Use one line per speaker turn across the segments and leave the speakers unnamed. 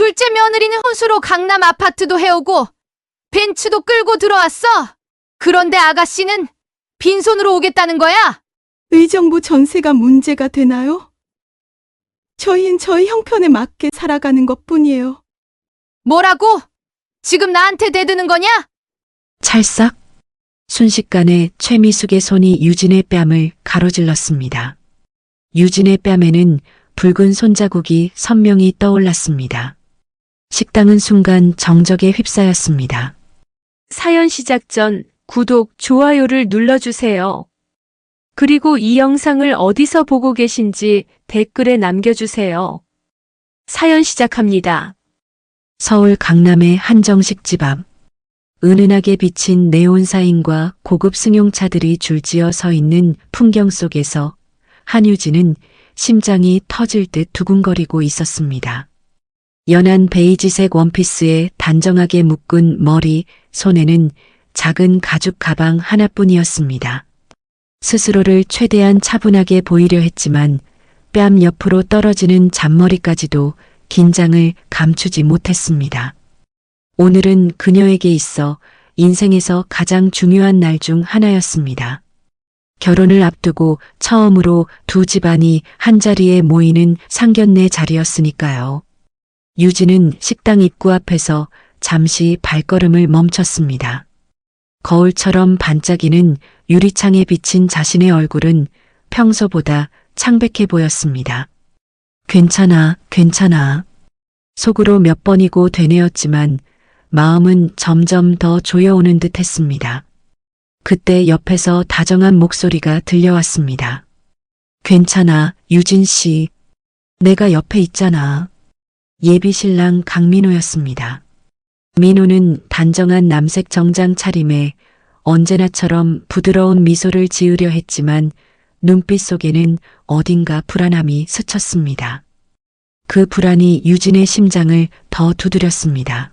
둘째 며느리는 혼수로 강남 아파트도 해오고 벤츠도 끌고 들어왔어. 그런데 아가씨는 빈손으로 오겠다는 거야?
의정부 전세가 문제가 되나요? 저희는 저희 형편에 맞게 살아가는 것뿐이에요.
뭐라고? 지금 나한테 대드는 거냐?
찰싹. 순식간에 최미숙의 손이 유진의 뺨을 가로질렀습니다. 유진의 뺨에는 붉은 손자국이 선명히 떠올랐습니다. 식당은 순간 정적에 휩싸였습니다.
사연 시작 전 구독, 좋아요를 눌러주세요. 그리고 이 영상을 어디서 보고 계신지 댓글에 남겨주세요. 사연 시작합니다.
서울 강남의 한정식 집 앞. 은은하게 비친 네온 사인과 고급 승용차들이 줄지어 서 있는 풍경 속에서 한유진은 심장이 터질 듯 두근거리고 있었습니다. 연한 베이지색 원피스에 단정하게 묶은 머리, 손에는 작은 가죽 가방 하나뿐이었습니다. 스스로를 최대한 차분하게 보이려 했지만 뺨 옆으로 떨어지는 잔머리까지도 긴장을 감추지 못했습니다. 오늘은 그녀에게 있어 인생에서 가장 중요한 날 중 하나였습니다. 결혼을 앞두고 처음으로 두 집안이 한자리에 모이는 상견례 자리였으니까요. 유진은 식당 입구 앞에서 잠시 발걸음을 멈췄습니다. 거울처럼 반짝이는 유리창에 비친 자신의 얼굴은 평소보다 창백해 보였습니다. 괜찮아, 괜찮아. 속으로 몇 번이고 되뇌었지만 마음은 점점 더 조여오는 듯 했습니다. 그때 옆에서 다정한 목소리가 들려왔습니다. 괜찮아, 유진 씨. 내가 옆에 있잖아. 예비 신랑 강민호였습니다. 민호는 단정한 남색 정장 차림에 언제나처럼 부드러운 미소를 지으려 했지만 눈빛 속에는 어딘가 불안함이 스쳤습니다. 그 불안이 유진의 심장을 더 두드렸습니다.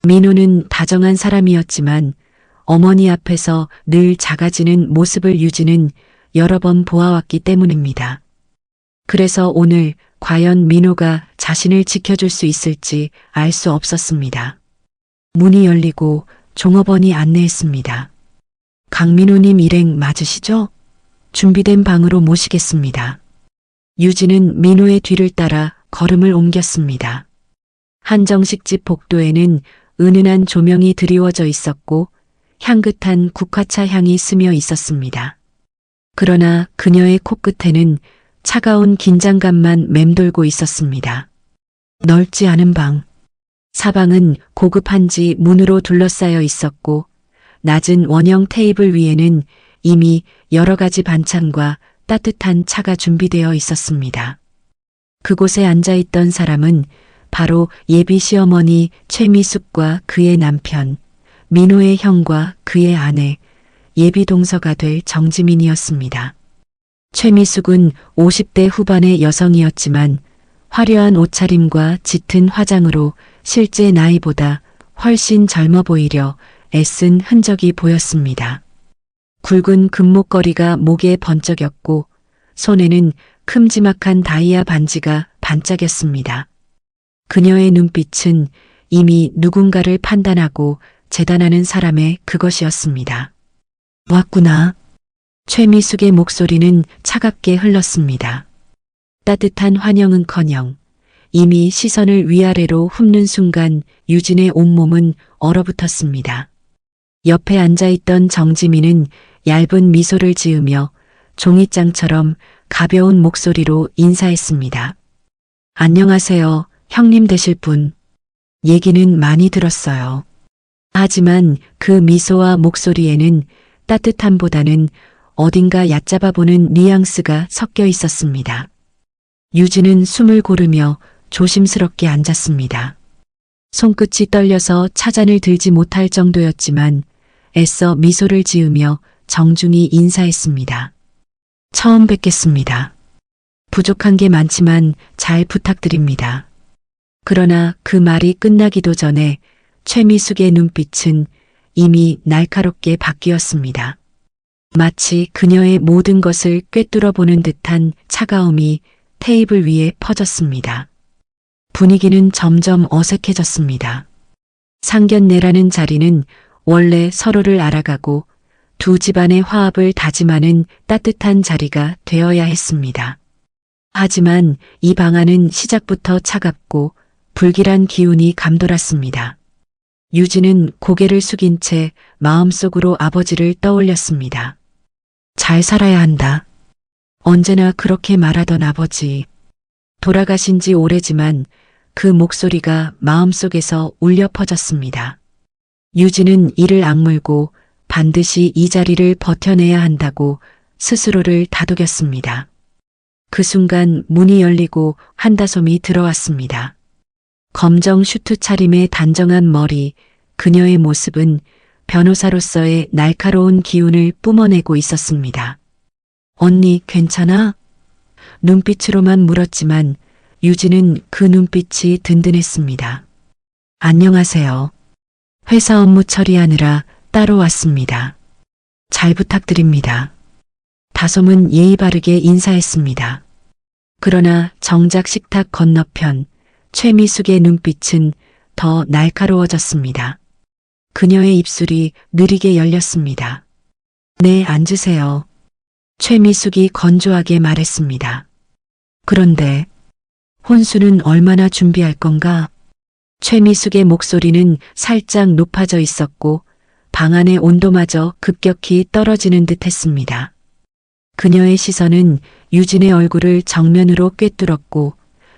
민호는 다정한 사람이었지만 어머니 앞에서 늘 작아지는 모습을 유진은 여러 번 보아왔기 때문입니다. 그래서 오늘 과연 민호가 자신을 지켜줄 수 있을지 알 수 없었습니다. 문이 열리고 종업원이 안내했습니다. 강민호님 일행 맞으시죠? 준비된 방으로 모시겠습니다. 유진은 민호의 뒤를 따라 걸음을 옮겼습니다. 한정식집 복도에는 은은한 조명이 드리워져 있었고 향긋한 국화차 향이 스며 있었습니다. 그러나 그녀의 코끝에는 차가운 긴장감만 맴돌고 있었습니다. 넓지 않은 방. 사방은 고급 한지 문으로 둘러싸여 있었고 낮은 원형 테이블 위에는 이미 여러 가지 반찬과 따뜻한 차가 준비되어 있었습니다. 그곳에 앉아있던 사람은 바로 예비 시어머니 최미숙과 그의 남편, 민호의 형과 그의 아내, 예비 동서가 될 정지민이었습니다. 최미숙은 50대 후반의 여성이었지만 화려한 옷차림과 짙은 화장으로 실제 나이보다 훨씬 젊어 보이려 애쓴 흔적이 보였습니다. 굵은 금목걸이가 목에 번쩍였고 손에는 큼지막한 다이아 반지가 반짝였습니다. 그녀의 눈빛은 이미 누군가를 판단하고 재단하는 사람의 그것이었습니다. 왔구나. 최미숙의 목소리는 차갑게 흘렀습니다. 따뜻한 환영은커녕 이미 시선을 위아래로 훑는 순간 유진의 온몸은 얼어붙었습니다. 옆에 앉아있던 정지민은 얇은 미소를 지으며 종이장처럼 가벼운 목소리로 인사했습니다. 안녕하세요, 형님 되실 분. 얘기는 많이 들었어요. 하지만 그 미소와 목소리에는 따뜻함보다는 어딘가 얕잡아 보는 뉘앙스가 섞여 있었습니다. 유진은 숨을 고르며 조심스럽게 앉았습니다. 손끝이 떨려서 차잔을 들지 못할 정도였지만 애써 미소를 지으며 정중히 인사했습니다. 처음 뵙겠습니다. 부족한 게 많지만 잘 부탁드립니다. 그러나 그 말이 끝나기도 전에 최미숙의 눈빛은 이미 날카롭게 바뀌었습니다. 마치 그녀의 모든 것을 꿰뚫어 보는 듯한 차가움이 테이블 위에 퍼졌습니다. 분위기는 점점 어색해졌습니다. 상견례라는 자리는 원래 서로를 알아가고 두 집안의 화합을 다짐하는 따뜻한 자리가 되어야 했습니다. 하지만 이 방안은 시작부터 차갑고 불길한 기운이 감돌았습니다. 유진은 고개를 숙인 채 마음속으로 아버지를 떠올렸습니다. 잘 살아야 한다. 언제나 그렇게 말하던 아버지. 돌아가신 지 오래지만 그 목소리가 마음속에서 울려 퍼졌습니다. 유진은 이를 악물고 반드시 이 자리를 버텨내야 한다고 스스로를 다독였습니다. 그 순간 문이 열리고 한다솜이 들어왔습니다. 검정 슈트 차림의 단정한 머리, 그녀의 모습은 변호사로서의 날카로운 기운을 뿜어내고 있었습니다. 언니, 괜찮아? 눈빛으로만 물었지만 유진은 그 눈빛이 든든했습니다. 안녕하세요. 회사 업무 처리하느라 따로 왔습니다. 잘 부탁드립니다. 다솜은 예의 바르게 인사했습니다. 그러나 정작 식탁 건너편 최미숙의 눈빛은 더 날카로워졌습니다. 그녀의 입술이 느리게 열렸습니다. 네, 앉으세요. 최미숙이 건조하게 말했습니다. 그런데 혼수는 얼마나 준비할 건가? 최미숙의 목소리는 살짝 높아져 있었고 방 안의 온도마저 급격히 떨어지는 듯 했습니다. 그녀의 시선은 유진의 얼굴을 정면으로 꿰뚫었고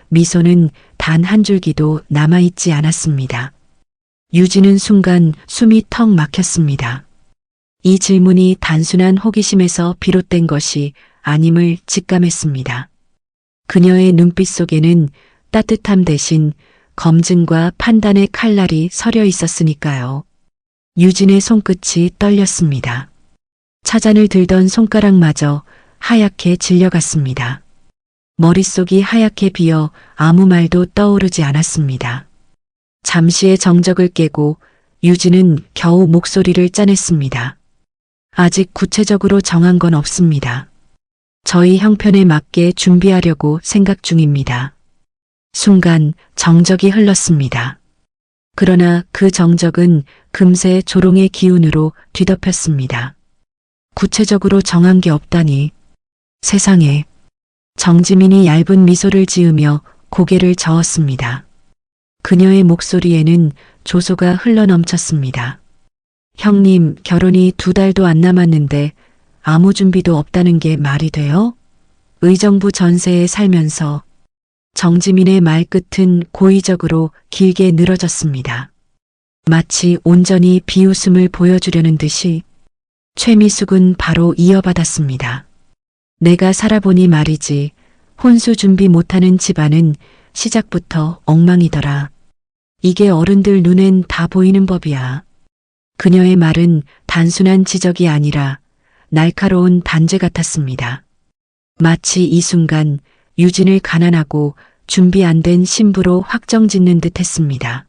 미소는 단 한 줄기도 남아있지 않았습니다. 유진은 순간 숨이 턱 막혔습니다. 이 질문이 단순한 호기심에서 비롯된 것이 아님을 직감했습니다. 그녀의 눈빛 속에는 따뜻함 대신 검증과 판단의 칼날이 서려 있었으니까요. 유진의 손끝이 떨렸습니다. 차잔을 들던 손가락마저 하얗게 질려갔습니다. 머릿속이 하얗게 비어 아무 말도 떠오르지 않았습니다. 잠시의 정적을 깨고 유진은 겨우 목소리를 짜냈습니다. 아직 구체적으로 정한 건 없습니다. 저희 형편에 맞게 준비하려고 생각 중입니다. 순간 정적이 흘렀습니다. 그러나 그 정적은 금세 조롱의 기운으로 뒤덮였습니다. 구체적으로 정한 게 없다니. 세상에. 정지민이 얇은 미소를 지으며 고개를 저었습니다. 그녀의 목소리에는 조소가 흘러넘쳤습니다. 형님, 결혼이 2달도 안 남았는데 아무 준비도 없다는 게 말이 돼요? 의정부 전세에 살면서. 정지민의 말끝은 고의적으로 길게 늘어졌습니다. 마치 온전히 비웃음을 보여주려는 듯이. 최미숙은 바로 이어받았습니다. 내가 살아보니 말이지, 혼수 준비 못하는 집안은 시작부터 엉망이더라. 이게 어른들 눈엔 다 보이는 법이야. 그녀의 말은 단순한 지적이 아니라 날카로운 단죄 같았습니다. 마치 이 순간 유진을 가난하고 준비 안 된 신부로 확정짓는 듯 했습니다.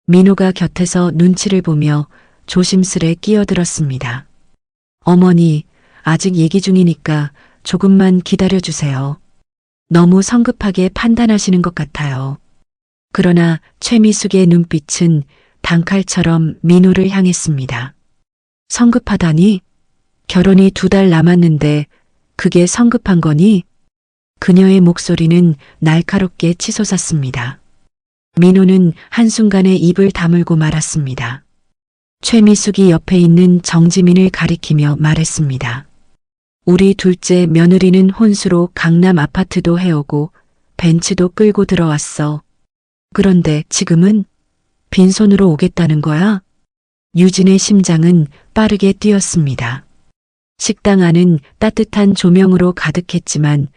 민호가 곁에서 눈치를 보며 조심스레 끼어들었습니다. 어머니, 아직 얘기 중이니까 조금만 기다려주세요. 너무 성급하게 판단하시는 것 같아요. 그러나 최미숙의 눈빛은 단칼처럼 민호를 향했습니다. 성급하다니? 결혼이 2달 남았는데 그게 성급한 거니? 그녀의 목소리는 날카롭게 치솟았습니다. 민호는 한순간에 입을 다물고 말았습니다. 최미숙이 옆에 있는 정지민을 가리키며 말했습니다. 우리 둘째 며느리는 혼수로 강남 아파트도 해오고 벤츠도 끌고 들어왔어. 그런데 지금은 빈손으로 오겠다는 거야? 유진의 심장은 빠르게 뛰었습니다. 식당 안은 따뜻한 조명으로 가득했지만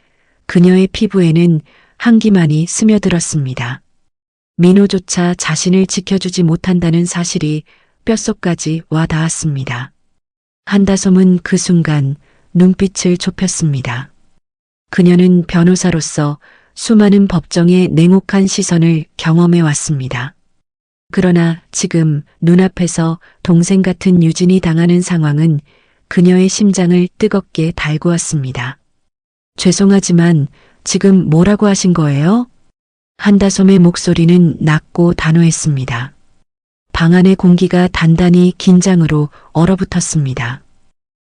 그녀의 피부에는 한기만이 스며들었습니다. 민호조차 자신을 지켜주지 못한다는 사실이 뼛속까지 와 닿았습니다. 한다솜은 그 순간 눈빛을 좁혔습니다. 그녀는 변호사로서 수많은 법정의 냉혹한 시선을 경험해 왔습니다. 그러나 지금 눈앞에서 동생 같은 유진이 당하는 상황은 그녀의 심장을 뜨겁게 달구었습니다. 죄송하지만 지금 뭐라고 하신 거예요? 한다솜의 목소리는 낮고 단호했습니다. 방 안의 공기가 단단히 긴장으로 얼어붙었습니다.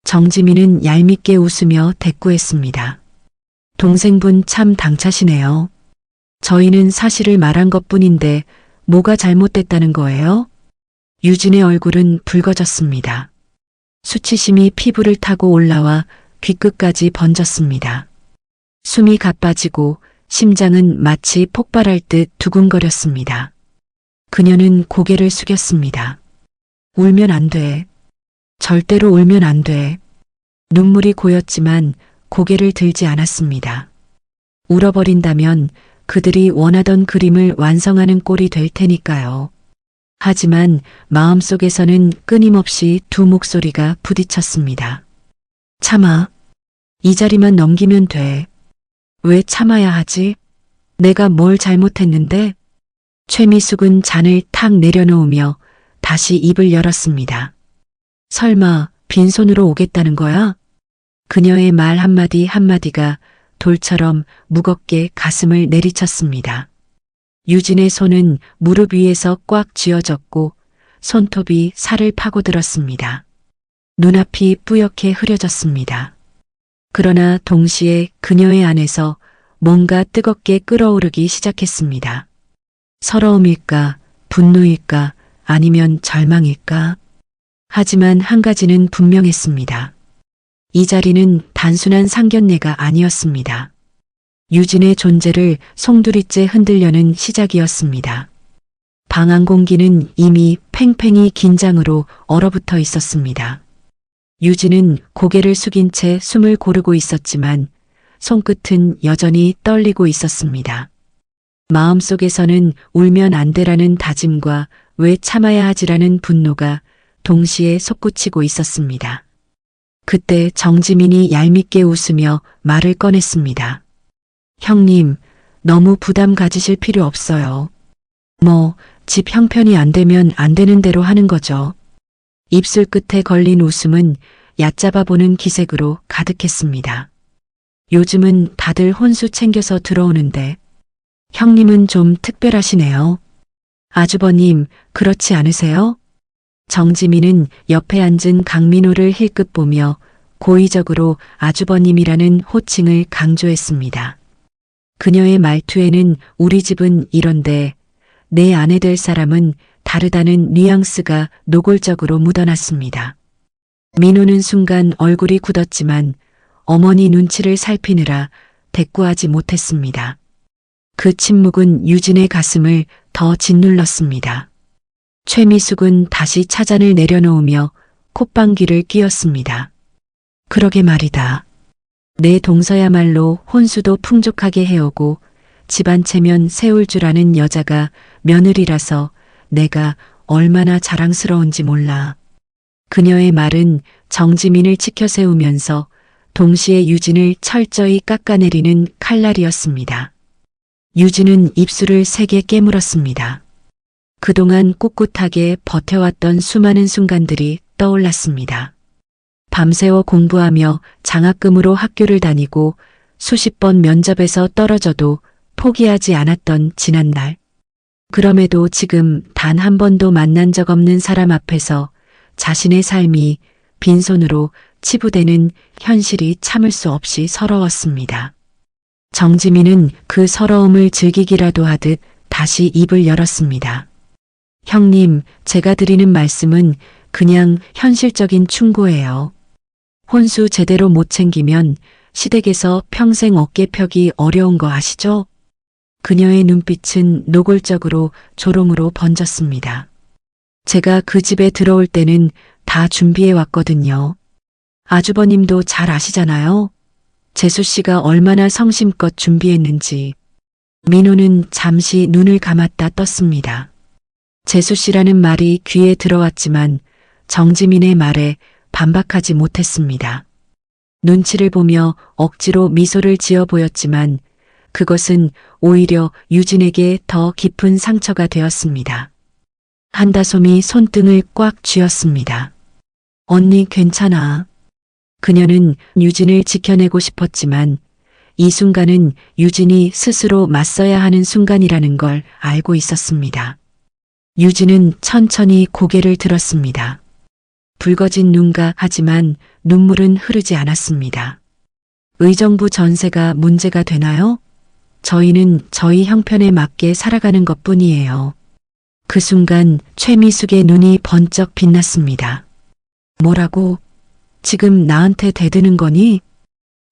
정지민은 얄밉게 웃으며 대꾸했습니다. 동생분 참 당차시네요. 저희는 사실을 말한 것뿐인데 뭐가 잘못됐다는 거예요? 유진의 얼굴은 붉어졌습니다. 수치심이 피부를 타고 올라와 귓끝까지 번졌습니다. 숨이 가빠지고 심장은 마치 폭발할 듯 두근거렸습니다. 그녀는 고개를 숙였습니다. 울면 안 돼. 절대로 울면 안 돼. 눈물이 고였지만 고개를 들지 않았습니다. 울어버린다면 그들이 원하던 그림을 완성하는 꼴이 될 테니까요. 하지만 마음속에서는 끊임없이 두 목소리가 부딪혔습니다. 참아. 이 자리만 넘기면 돼. 왜 참아야 하지? 내가 뭘 잘못했는데? 최미숙은 잔을 탁 내려놓으며 다시 입을 열었습니다. 설마 빈손으로 오겠다는 거야? 그녀의 말 한마디 한마디가 돌처럼 무겁게 가슴을 내리쳤습니다. 유진의 손은 무릎 위에서 꽉 쥐어졌고 손톱이 살을 파고들었습니다. 눈앞이 뿌옇게 흐려졌습니다. 그러나 동시에 그녀의 안에서 뭔가 뜨겁게 끓어오르기 시작했습니다. 서러움일까, 분노일까, 아니면 절망일까? 하지만 한 가지는 분명했습니다. 이 자리는 단순한 상견례가 아니었습니다. 유진의 존재를 송두리째 흔들려는 시작이었습니다. 방 안 공기는 이미 팽팽히 긴장으로 얼어붙어 있었습니다. 유진은 고개를 숙인 채 숨을 고르고 있었지만 손끝은 여전히 떨리고 있었습니다. 마음속에서는 울면 안 되라는 다짐과 왜 참아야 하지라는 분노가 동시에 솟구치고 있었습니다. 그때 정지민이 얄밉게 웃으며 말을 꺼냈습니다. 형님, 너무 부담 가지실 필요 없어요. 집 형편이 안 되면 안 되는 대로 하는 거죠. 입술 끝에 걸린 웃음은 얕잡아 보는 기색으로 가득했습니다. 요즘은 다들 혼수 챙겨서 들어오는데 형님은 좀 특별하시네요. 아주버님, 그렇지 않으세요? 정지민은 옆에 앉은 강민호를 힐끗 보며 고의적으로 아주버님이라는 호칭을 강조했습니다. 그녀의 말투에는 우리 집은 이런데 내 아내 될 사람은 다르다는 뉘앙스가 노골적으로 묻어났습니다. 민호는 순간 얼굴이 굳었지만 어머니 눈치를 살피느라 대꾸하지 못했습니다. 그 침묵은 유진의 가슴을 더 짓눌렀습니다. 최미숙은 다시 차잔을 내려놓으며 콧방귀를 뀌었습니다. 그러게 말이다. 내 동서야말로 혼수도 풍족하게 해오고 집안 체면 세울 줄 아는 여자가 며느리라서 내가 얼마나 자랑스러운지 몰라. 그녀의 말은 정지민을 치켜세우면서 동시에 유진을 철저히 깎아내리는 칼날이었습니다. 유진은 입술을 세게 깨물었습니다. 그동안 꿋꿋하게 버텨왔던 수많은 순간들이 떠올랐습니다. 밤새워 공부하며 장학금으로 학교를 다니고 수십 번 면접에서 떨어져도 포기하지 않았던 지난날. 그럼에도 지금 단 한 번도 만난 적 없는 사람 앞에서 자신의 삶이 빈손으로 치부되는 현실이 참을 수 없이 서러웠습니다. 정지민은 그 서러움을 즐기기라도 하듯 다시 입을 열었습니다. 형님, 제가 드리는 말씀은 그냥 현실적인 충고예요. 혼수 제대로 못 챙기면 시댁에서 평생 어깨 펴기 어려운 거 아시죠? 그녀의 눈빛은 노골적으로 조롱으로 번졌습니다. 제가 그 집에 들어올 때는 다 준비해 왔거든요. 아주버님도 잘 아시잖아요. 재수 씨가 얼마나 성심껏 준비했는지. 민호는 잠시 눈을 감았다 떴습니다. 재수 씨라는 말이 귀에 들어왔지만 정지민의 말에 반박하지 못했습니다. 눈치를 보며 억지로 미소를 지어 보였지만 그것은 오히려 유진에게 더 깊은 상처가 되었습니다. 한다솜이 손등을 꽉 쥐었습니다. 언니 괜찮아. 그녀는 유진을 지켜내고 싶었지만 이 순간은 유진이 스스로 맞서야 하는 순간이라는 걸 알고 있었습니다. 유진은 천천히 고개를 들었습니다. 붉어진 눈가 하지만 눈물은 흐르지 않았습니다. 의정부 전세가 문제가 되나요? 저희는 저희 형편에 맞게 살아가는 것뿐이에요. 그 순간 최미숙의 눈이 번쩍 빛났습니다. 뭐라고? 지금 나한테 대드는 거니?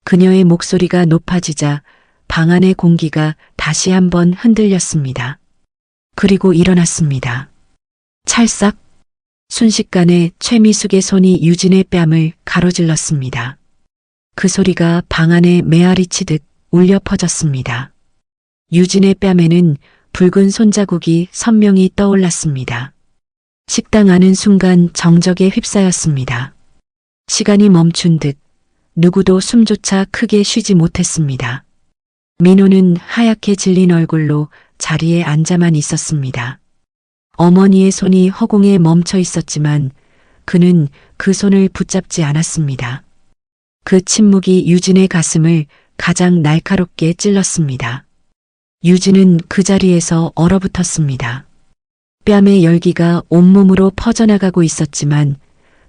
그녀의 목소리가 높아지자 방 안의 공기가 다시 한번 흔들렸습니다. 그리고 일어났습니다. 찰싹! 순식간에 최미숙의 손이 유진의 뺨을 가로질렀습니다. 그 소리가 방 안에 메아리 치듯 울려 퍼졌습니다. 유진의 뺨에는 붉은 손자국이 선명히 떠올랐습니다. 식당 안은 순간 정적에 휩싸였습니다. 시간이 멈춘 듯 누구도 숨조차 크게 쉬지 못했습니다. 민호는 하얗게 질린 얼굴로 자리에 앉아만 있었습니다. 어머니의 손이 허공에 멈춰 있었지만 그는 그 손을 붙잡지 않았습니다. 그 침묵이 유진의 가슴을 가장 날카롭게 찔렀습니다. 유진은 그 자리에서 얼어붙었습니다. 뺨의 열기가 온몸으로 퍼져나가고 있었지만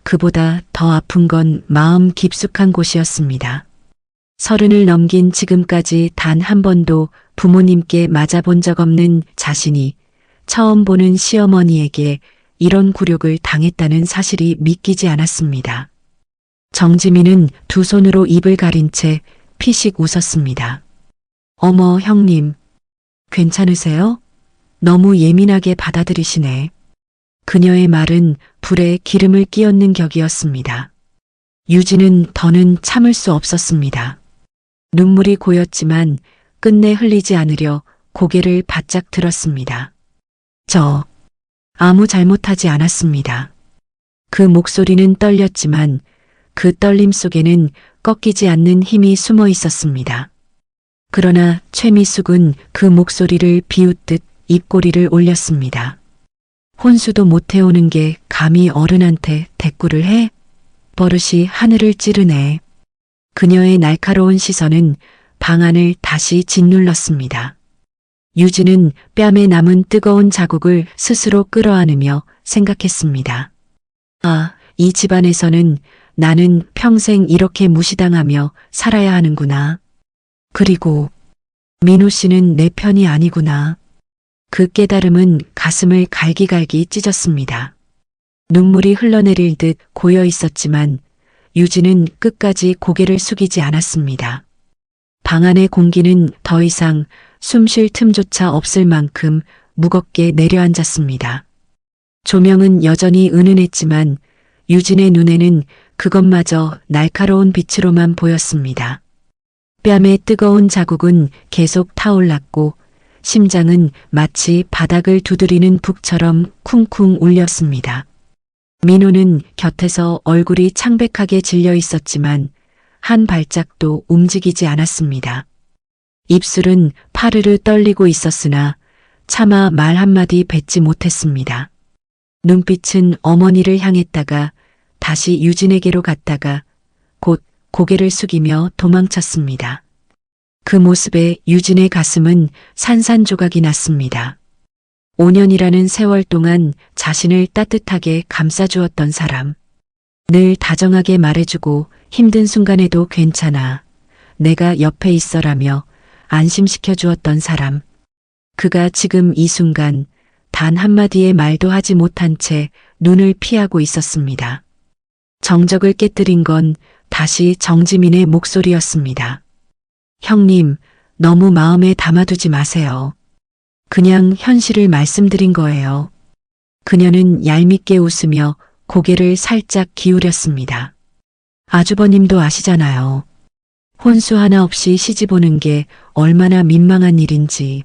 그보다 더 아픈 건 마음 깊숙한 곳이었습니다. 30을 넘긴 지금까지 단 한 번도 부모님께 맞아본 적 없는 자신이 처음 보는 시어머니에게 이런 굴욕을 당했다는 사실이 믿기지 않았습니다. 정지민은 두 손으로 입을 가린 채 피식 웃었습니다. 어머, 형님. 괜찮으세요? 너무 예민하게 받아들이시네. 그녀의 말은 불에 기름을 끼얹는 격이었습니다. 유진은 더는 참을 수 없었습니다. 눈물이 고였지만 끝내 흘리지 않으려 고개를 바짝 들었습니다. 저 아무 잘못하지 않았습니다. 그 목소리는 떨렸지만 그 떨림 속에는 꺾이지 않는 힘이 숨어 있었습니다. 그러나 최미숙은 그 목소리를 비웃듯 입꼬리를 올렸습니다. 혼수도 못 해오는 게 감히 어른한테 대꾸를 해? 버릇이 하늘을 찌르네. 그녀의 날카로운 시선은 방 안을 다시 짓눌렀습니다. 유진은 뺨에 남은 뜨거운 자국을 스스로 끌어안으며 생각했습니다. 아, 이 집안에서는 나는 평생 이렇게 무시당하며 살아야 하는구나. 그리고 민호 씨는 내 편이 아니구나. 그 깨달음은 가슴을 갈기갈기 찢었습니다. 눈물이 흘러내릴 듯 고여 있었지만 유진은 끝까지 고개를 숙이지 않았습니다. 방 안의 공기는 더 이상 숨 쉴 틈조차 없을 만큼 무겁게 내려앉았습니다. 조명은 여전히 은은했지만 유진의 눈에는 그것마저 날카로운 빛으로만 보였습니다. 뺨의 뜨거운 자국은 계속 타올랐고 심장은 마치 바닥을 두드리는 북처럼 쿵쿵 울렸습니다. 민호는 곁에서 얼굴이 창백하게 질려 있었지만 한 발짝도 움직이지 않았습니다. 입술은 파르르 떨리고 있었으나 차마 말 한마디 뱉지 못했습니다. 눈빛은 어머니를 향했다가 다시 유진에게로 갔다가 곧 고개를 숙이며 도망쳤습니다. 그 모습에 유진의 가슴은 산산조각이 났습니다. 5년이라는 세월 동안 자신을 따뜻하게 감싸주었던 사람. 늘 다정하게 말해주고 힘든 순간에도 괜찮아. 내가 옆에 있어라며 안심시켜 주었던 사람. 그가 지금 이 순간 단 한마디의 말도 하지 못한 채 눈을 피하고 있었습니다. 정적을 깨뜨린 건 다시 정지민의 목소리였습니다. 형님, 너무 마음에 담아두지 마세요. 그냥 현실을 말씀드린 거예요. 그녀는 얄밉게 웃으며 고개를 살짝 기울였습니다. 아주버님도 아시잖아요. 혼수 하나 없이 시집 오는 게 얼마나 민망한 일인지.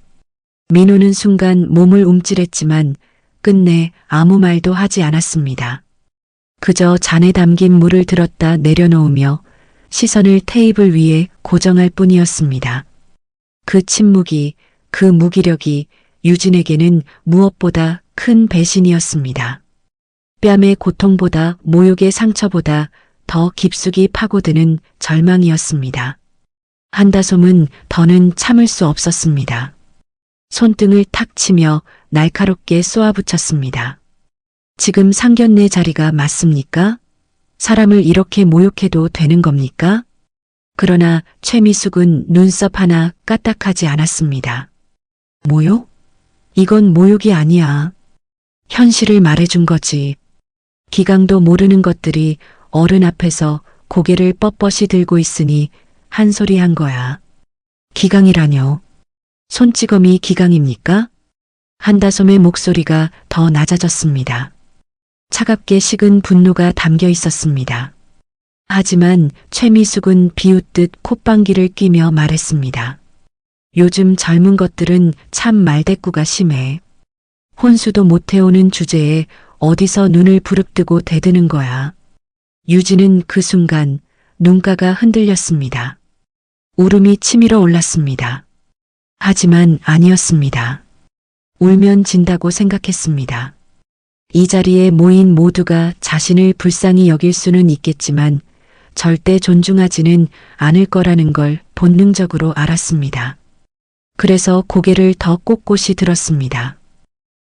민호는 순간 몸을 움찔했지만 끝내 아무 말도 하지 않았습니다. 그저 잔에 담긴 물을 들었다 내려놓으며 시선을 테이블 위에 고정할 뿐이었습니다. 그 침묵이, 그 무기력이 유진에게는 무엇보다 큰 배신이었습니다. 뺨의 고통보다 모욕의 상처보다 더 깊숙이 파고드는 절망이었습니다. 한다솜은 더는 참을 수 없었습니다. 손등을 탁 치며 날카롭게 쏘아붙였습니다. 지금 상견례 자리가 맞습니까? 사람을 이렇게 모욕해도 되는 겁니까? 그러나 최미숙은 눈썹 하나 까딱하지 않았습니다. 모욕? 이건 모욕이 아니야. 현실을 말해준 거지. 기강도 모르는 것들이 어른 앞에서 고개를 뻣뻣이 들고 있으니 한 소리 한 거야. 기강이라뇨. 손찌검이 기강입니까? 한다솜의 목소리가 더 낮아졌습니다. 차갑게 식은 분노가 담겨 있었습니다. 하지만 최미숙은 비웃듯 콧방귀를 뀌며 말했습니다. 요즘 젊은 것들은 참 말대꾸가 심해. 혼수도 못 해오는 주제에 어디서 눈을 부릅뜨고 대드는 거야. 유진은 그 순간 눈가가 흔들렸습니다. 울음이 치밀어 올랐습니다. 하지만 아니었습니다. 울면 진다고 생각했습니다. 이 자리에 모인 모두가 자신을 불쌍히 여길 수는 있겠지만 절대 존중하지는 않을 거라는 걸 본능적으로 알았습니다. 그래서 고개를 더 꼿꼿이 들었습니다.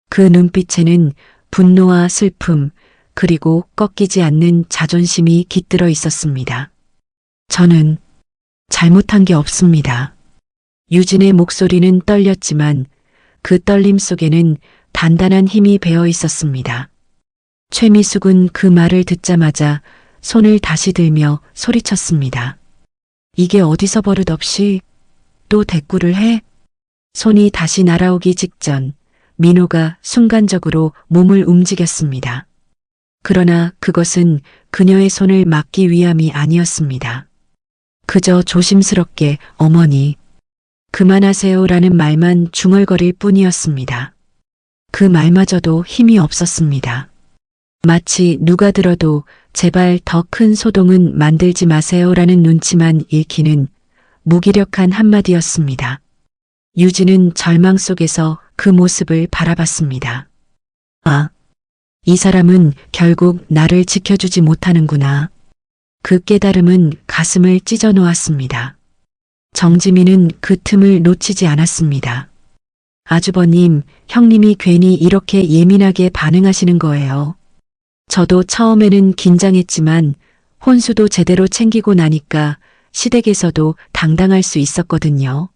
그 눈빛에는 분노와 슬픔, 그리고 꺾이지 않는 자존심이 깃들어 있었습니다. 저는 잘못한 게 없습니다. 유진의 목소리는 떨렸지만 그 떨림 속에는 단단한 힘이 배어 있었습니다. 최미숙은 그 말을 듣자마자 손을 다시 들며 소리쳤습니다. 이게 어디서 버릇없이 또 대꾸를 해? 손이 다시 날아오기 직전 민호가 순간적으로 몸을 움직였습니다. 그러나 그것은 그녀의 손을 막기 위함이 아니었습니다. 그저 조심스럽게 어머니, 그만하세요라는 말만 중얼거릴 뿐이었습니다. 그 말마저도 힘이 없었습니다. 마치 누가 들어도 제발 더 큰 소동은 만들지 마세요라는 눈치만 읽히는 무기력한 한마디였습니다. 유진은 절망 속에서 그 모습을 바라봤습니다. 아, 이 사람은 결국 나를 지켜주지 못하는구나. 그 깨달음은 가슴을 찢어 놓았습니다. 정지민은 그 틈을 놓치지 않았습니다. 아주버님, 형님이 괜히 이렇게 예민하게 반응하시는 거예요. 저도 처음에는 긴장했지만 혼수도 제대로 챙기고 나니까 시댁에서도 당당할 수 있었거든요.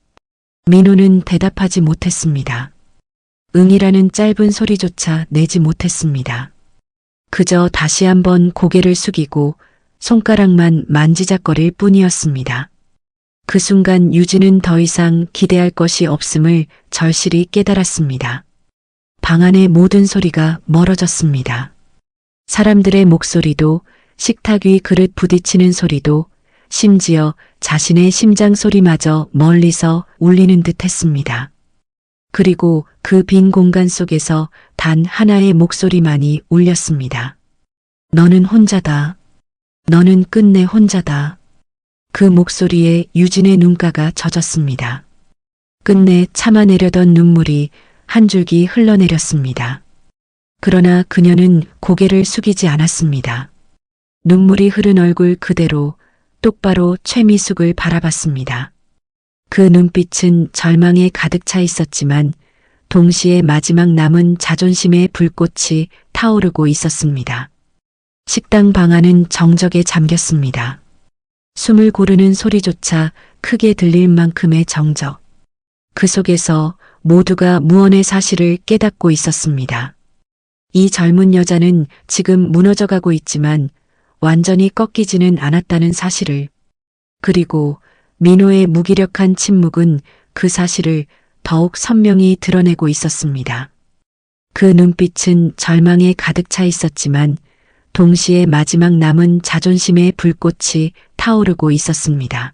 민호는 대답하지 못했습니다. 응이라는 짧은 소리조차 내지 못했습니다. 그저 다시 한번 고개를 숙이고 손가락만 만지작거릴 뿐이었습니다. 그 순간 유진은 더 이상 기대할 것이 없음을 절실히 깨달았습니다. 방 안의 모든 소리가 멀어졌습니다. 사람들의 목소리도, 식탁 위 그릇 부딪히는 소리도, 심지어 자신의 심장 소리마저 멀리서 울리는 듯 했습니다. 그리고 그 빈 공간 속에서 단 하나의 목소리만이 울렸습니다. 너는 혼자다. 너는 끝내 혼자다. 그 목소리에 유진의 눈가가 젖었습니다. 끝내 참아내려던 눈물이 한 줄기 흘러내렸습니다. 그러나 그녀는 고개를 숙이지 않았습니다. 눈물이 흐른 얼굴 그대로 똑바로 최미숙을 바라봤습니다. 그 눈빛은 절망에 가득 차 있었지만 동시에 마지막 남은 자존심의 불꽃이 타오르고 있었습니다. 식당 방 안은 정적에 잠겼습니다. 숨을 고르는 소리조차 크게 들릴 만큼의 정적. 그 속에서 모두가 무언의 사실을 깨닫고 있었습니다. 이 젊은 여자는 지금 무너져가고 있지만 완전히 꺾이지는 않았다는 사실을. 그리고 민호의 무기력한 침묵은 그 사실을 더욱 선명히 드러내고 있었습니다. 그 눈빛은 절망에 가득 차 있었지만 동시에 마지막 남은 자존심의 불꽃이 타오르고 있었습니다.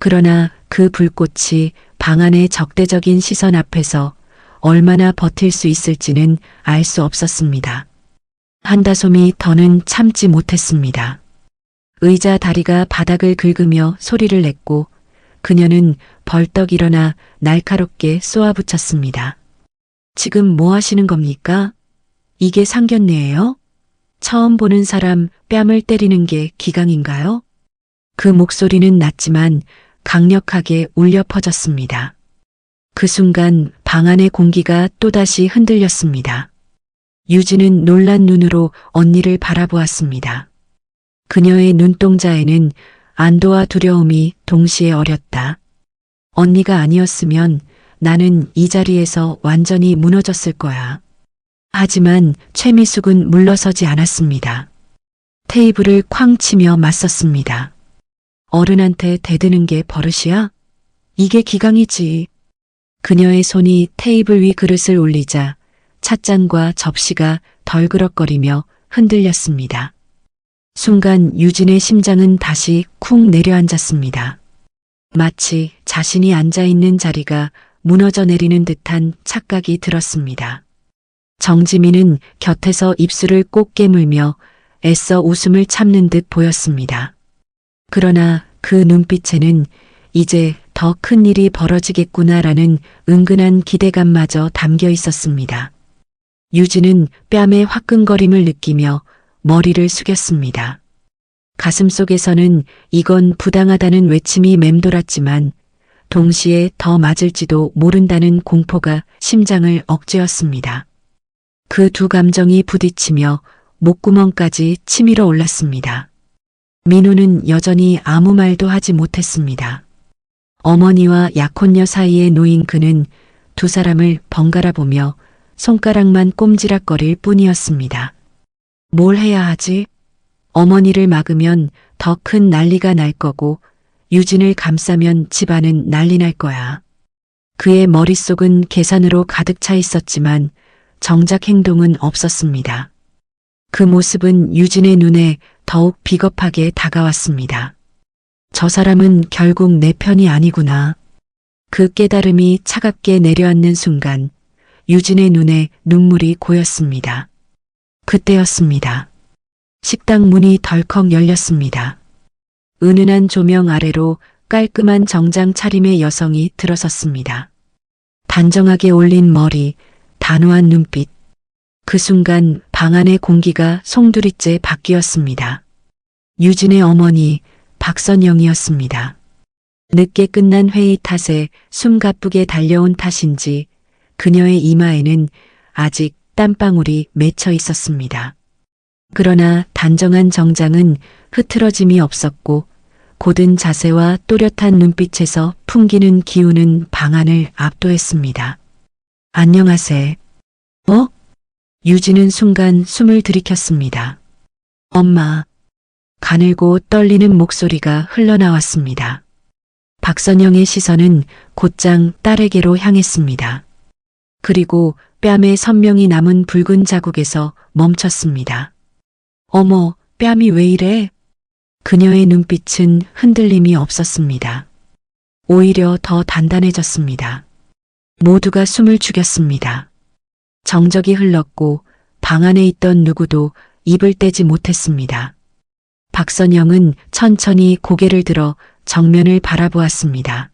그러나 그 불꽃이 방 안의 적대적인 시선 앞에서 얼마나 버틸 수 있을지는 알 수 없었습니다. 한다솜이 더는 참지 못했습니다. 의자 다리가 바닥을 긁으며 소리를 냈고 그녀는 벌떡 일어나 날카롭게 쏘아붙였습니다. 지금 뭐 하시는 겁니까? 이게 상견례예요? 처음 보는 사람 뺨을 때리는 게 기강인가요? 그 목소리는 낮지만 강력하게 울려 퍼졌습니다. 그 순간 방 안의 공기가 또다시 흔들렸습니다. 유진은 놀란 눈으로 언니를 바라보았습니다. 그녀의 눈동자에는 안도와 두려움이 동시에 어렸다. 언니가 아니었으면 나는 이 자리에서 완전히 무너졌을 거야. 하지만 최미숙은 물러서지 않았습니다. 테이블을 쾅 치며 맞섰습니다. 어른한테 대드는 게 버릇이야? 이게 기강이지. 그녀의 손이 테이블 위 그릇을 올리자 찻잔과 접시가 덜그럭거리며 흔들렸습니다. 순간 유진의 심장은 다시 쿵 내려앉았습니다. 마치 자신이 앉아있는 자리가 무너져 내리는 듯한 착각이 들었습니다. 정지민은 곁에서 입술을 꼭 깨물며 애써 웃음을 참는 듯 보였습니다. 그러나 그 눈빛에는 이제 더 큰 일이 벌어지겠구나라는 은근한 기대감마저 담겨 있었습니다. 유진은 뺨의 화끈거림을 느끼며 머리를 숙였습니다. 가슴속에서는 이건 부당하다는 외침이 맴돌았지만 동시에 더 맞을지도 모른다는 공포가 심장을 억제었습니다. 그 두 감정이 부딪히며 목구멍까지 치밀어 올랐습니다. 민호는 여전히 아무 말도 하지 못했습니다. 어머니와 약혼녀 사이에 놓인 그는 두 사람을 번갈아 보며 손가락만 꼼지락거릴 뿐이었습니다. 뭘 해야 하지? 어머니를 막으면 더 큰 난리가 날 거고 유진을 감싸면 집안은 난리 날 거야. 그의 머릿속은 계산으로 가득 차 있었지만 정작 행동은 없었습니다. 그 모습은 유진의 눈에 더욱 비겁하게 다가왔습니다. 저 사람은 결국 내 편이 아니구나. 그 깨달음이 차갑게 내려앉는 순간 유진의 눈에 눈물이 고였습니다. 그때였습니다. 식당 문이 덜컥 열렸습니다. 은은한 조명 아래로 깔끔한 정장 차림의 여성이 들어섰습니다. 단정하게 올린 머리, 단호한 눈빛. 그 순간 방 안의 공기가 송두리째 바뀌었습니다. 유진의 어머니 박선영이었습니다. 늦게 끝난 회의 탓에 숨가쁘게 달려온 탓인지 그녀의 이마에는 아직 땀방울이 맺혀 있었습니다. 그러나 단정한 정장은 흐트러짐이 없었고 고든 자세와 또렷한 눈빛에서 풍기는 기운은 방 안을 압도했습니다. 안녕하세. 유진은 순간 숨을 들이켰습니다. 엄마. 가늘고 떨리는 목소리가 흘러나왔습니다. 박선영의 시선은 곧장 딸에게로 향했습니다. 그리고 뺨에 선명히 남은 붉은 자국에서 멈췄습니다. 어머, 뺨이 왜 이래? 그녀의 눈빛은 흔들림이 없었습니다. 오히려 더 단단해졌습니다. 모두가 숨을 죽였습니다. 정적이 흘렀고 방 안에 있던 누구도 입을 떼지 못했습니다. 박선영은 천천히 고개를 들어 정면을 바라보았습니다.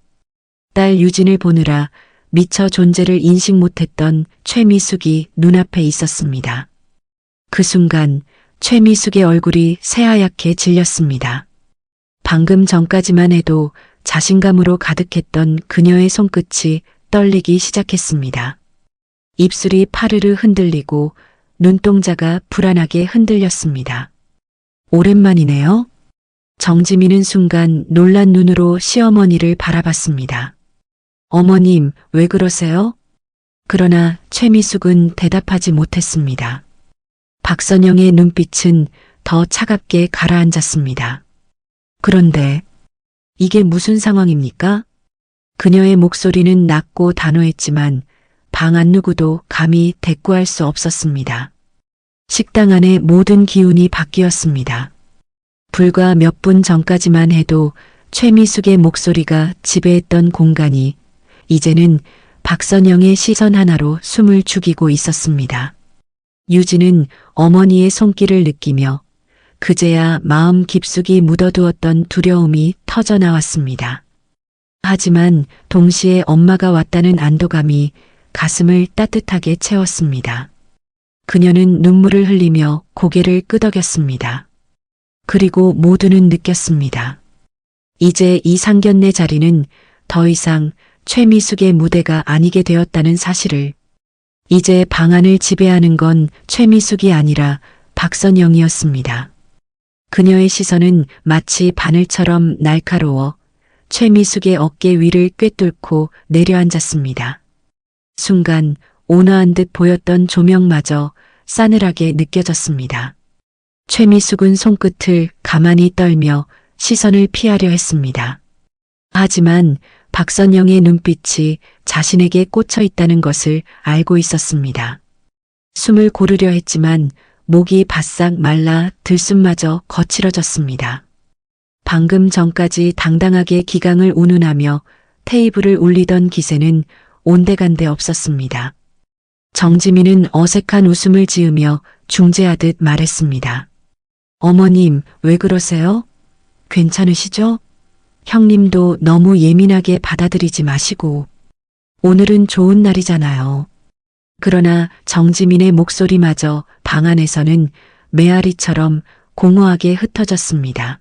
딸 유진을 보느라 미처 존재를 인식 못했던 최미숙이 눈앞에 있었습니다. 그 순간 최미숙의 얼굴이 새하얗게 질렸습니다. 방금 전까지만 해도 자신감으로 가득했던 그녀의 손끝이 떨리기 시작했습니다. 입술이 파르르 흔들리고 눈동자가 불안하게 흔들렸습니다. 오랜만이네요. 정지민은 순간 놀란 눈으로 시어머니를 바라봤습니다. 어머님, 왜 그러세요? 그러나 최미숙은 대답하지 못했습니다. 박선영의 눈빛은 더 차갑게 가라앉았습니다. 그런데 이게 무슨 상황입니까? 그녀의 목소리는 낮고 단호했지만 방 안 누구도 감히 대꾸할 수 없었습니다. 식당 안의 모든 기운이 바뀌었습니다. 불과 몇 분 전까지만 해도 최미숙의 목소리가 지배했던 공간이 이제는 박선영의 시선 하나로 숨을 죽이고 있었습니다. 유진은 어머니의 손길을 느끼며 그제야 마음 깊숙이 묻어두었던 두려움이 터져나왔습니다. 하지만 동시에 엄마가 왔다는 안도감이 가슴을 따뜻하게 채웠습니다. 그녀는 눈물을 흘리며 고개를 끄덕였습니다. 그리고 모두는 느꼈습니다. 이제 이 상견례 자리는 더 이상 최미숙의 무대가 아니게 되었다는 사실을, 이제 방안을 지배하는 건 최미숙이 아니라 박선영이었습니다. 그녀의 시선은 마치 바늘처럼 날카로워 최미숙의 어깨 위를 꿰뚫고 내려앉았습니다. 순간 온화한 듯 보였던 조명마저 싸늘하게 느껴졌습니다. 최미숙은 손끝을 가만히 떨며 시선을 피하려 했습니다. 하지만 박선영의 눈빛이 자신에게 꽂혀 있다는 것을 알고 있었습니다. 숨을 고르려 했지만 목이 바싹 말라 들숨마저 거칠어졌습니다. 방금 전까지 당당하게 기강을 운운하며 테이블을 울리던 기세는 온데간데 없었습니다. 정지민은 어색한 웃음을 지으며 중재하듯 말했습니다. 어머님, 왜 그러세요? 괜찮으시죠? 형님도 너무 예민하게 받아들이지 마시고. 오늘은 좋은 날이잖아요. 그러나 정지민의 목소리마저 방 안에서는 메아리처럼 공허하게 흩어졌습니다.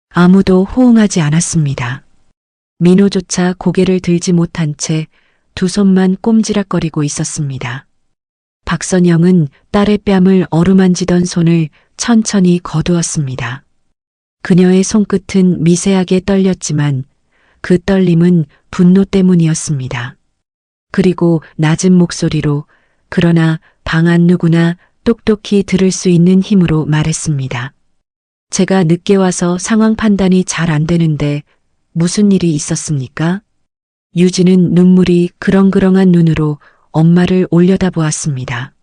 아무도 호응하지 않았습니다. 민호조차 고개를 들지 못한 채 두 손만 꼼지락거리고 있었습니다. 박선영은 딸의 뺨을 어루만지던 손을 천천히 거두었습니다. 그녀의 손끝은 미세하게 떨렸지만 그 떨림은 분노 때문이었습니다. 그리고 낮은 목소리로, 그러나 방 안 누구나 똑똑히 들을 수 있는 힘으로 말했습니다. 제가 늦게 와서 상황 판단이 잘 안 되는데 무슨 일이 있었습니까? 유진은 눈물이 그렁그렁한 눈으로 엄마를 올려다보았습니다.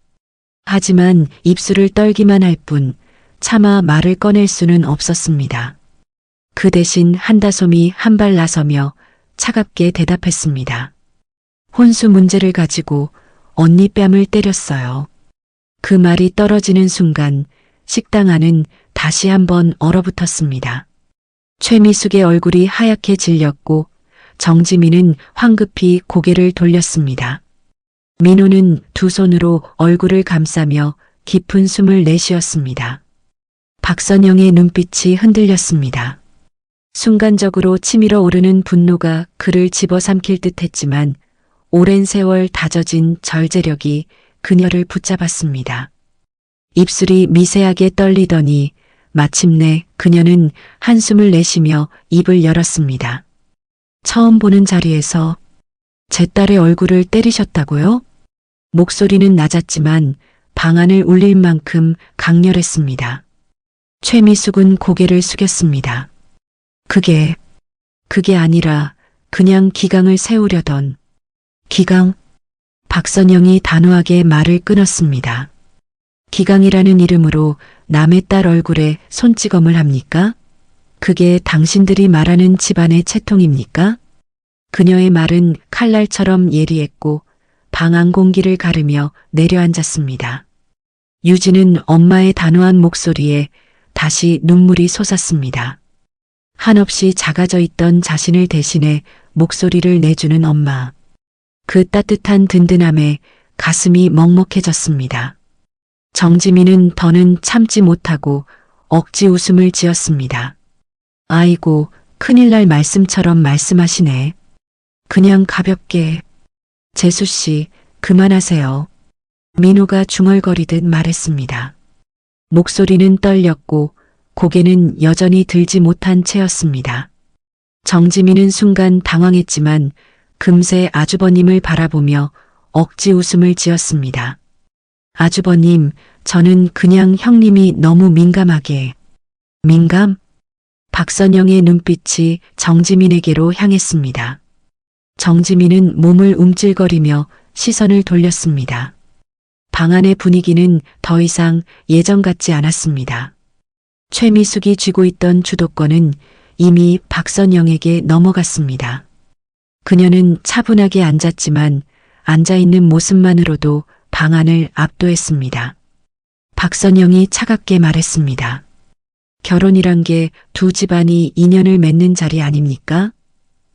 하지만 입술을 떨기만 할 뿐 차마 말을 꺼낼 수는 없었습니다. 그 대신 한다솜이 한 발 나서며 차갑게 대답했습니다. 혼수 문제를 가지고 언니 뺨을 때렸어요. 그 말이 떨어지는 순간 식당 안은 다시 한번 얼어붙었습니다. 최미숙의 얼굴이 하얗게 질렸고 정지민은 황급히 고개를 돌렸습니다. 민호는 두 손으로 얼굴을 감싸며 깊은 숨을 내쉬었습니다. 박선영의 눈빛이 흔들렸습니다. 순간적으로 치밀어 오르는 분노가 그를 집어삼킬 듯 했지만 오랜 세월 다져진 절제력이 그녀를 붙잡았습니다. 입술이 미세하게 떨리더니 마침내 그녀는 한숨을 내쉬며 입을 열었습니다. 처음 보는 자리에서 제 딸의 얼굴을 때리셨다고요? 목소리는 낮았지만 방 안을 울릴 만큼 강렬했습니다. 최미숙은 고개를 숙였습니다. 그게 아니라 그냥 기강을 세우려던. 기강? 박선영이 단호하게 말을 끊었습니다. 기강이라는 이름으로 남의 딸 얼굴에 손찌검을 합니까? 그게 당신들이 말하는 집안의 채통입니까? 그녀의 말은 칼날처럼 예리했고 방 안 공기를 가르며 내려앉았습니다. 유진은 엄마의 단호한 목소리에 다시 눈물이 솟았습니다. 한없이 작아져 있던 자신을 대신해 목소리를 내주는 엄마. 그 따뜻한 든든함에 가슴이 먹먹해졌습니다. 정지민은 더는 참지 못하고 억지 웃음을 지었습니다. 아이고, 큰일 날 말씀처럼 말씀하시네. 그냥 가볍게. 재수씨, 그만하세요. 민호가 중얼거리듯 말했습니다. 목소리는 떨렸고 고개는 여전히 들지 못한 채였습니다. 정지민은 순간 당황했지만 금세 아주버님을 바라보며 억지 웃음을 지었습니다. 아주버님, 저는 그냥 형님이 너무 민감하게. 민감? 박선영의 눈빛이 정지민에게로 향했습니다. 정지민은 몸을 움찔거리며 시선을 돌렸습니다. 방 안의 분위기는 더 이상 예전 같지 않았습니다. 최미숙이 쥐고 있던 주도권은 이미 박선영에게 넘어갔습니다. 그녀는 차분하게 앉았지만 앉아있는 모습만으로도 방 안을 압도했습니다. 박선영이 차갑게 말했습니다. 결혼이란 게 두 집안이 인연을 맺는 자리 아닙니까?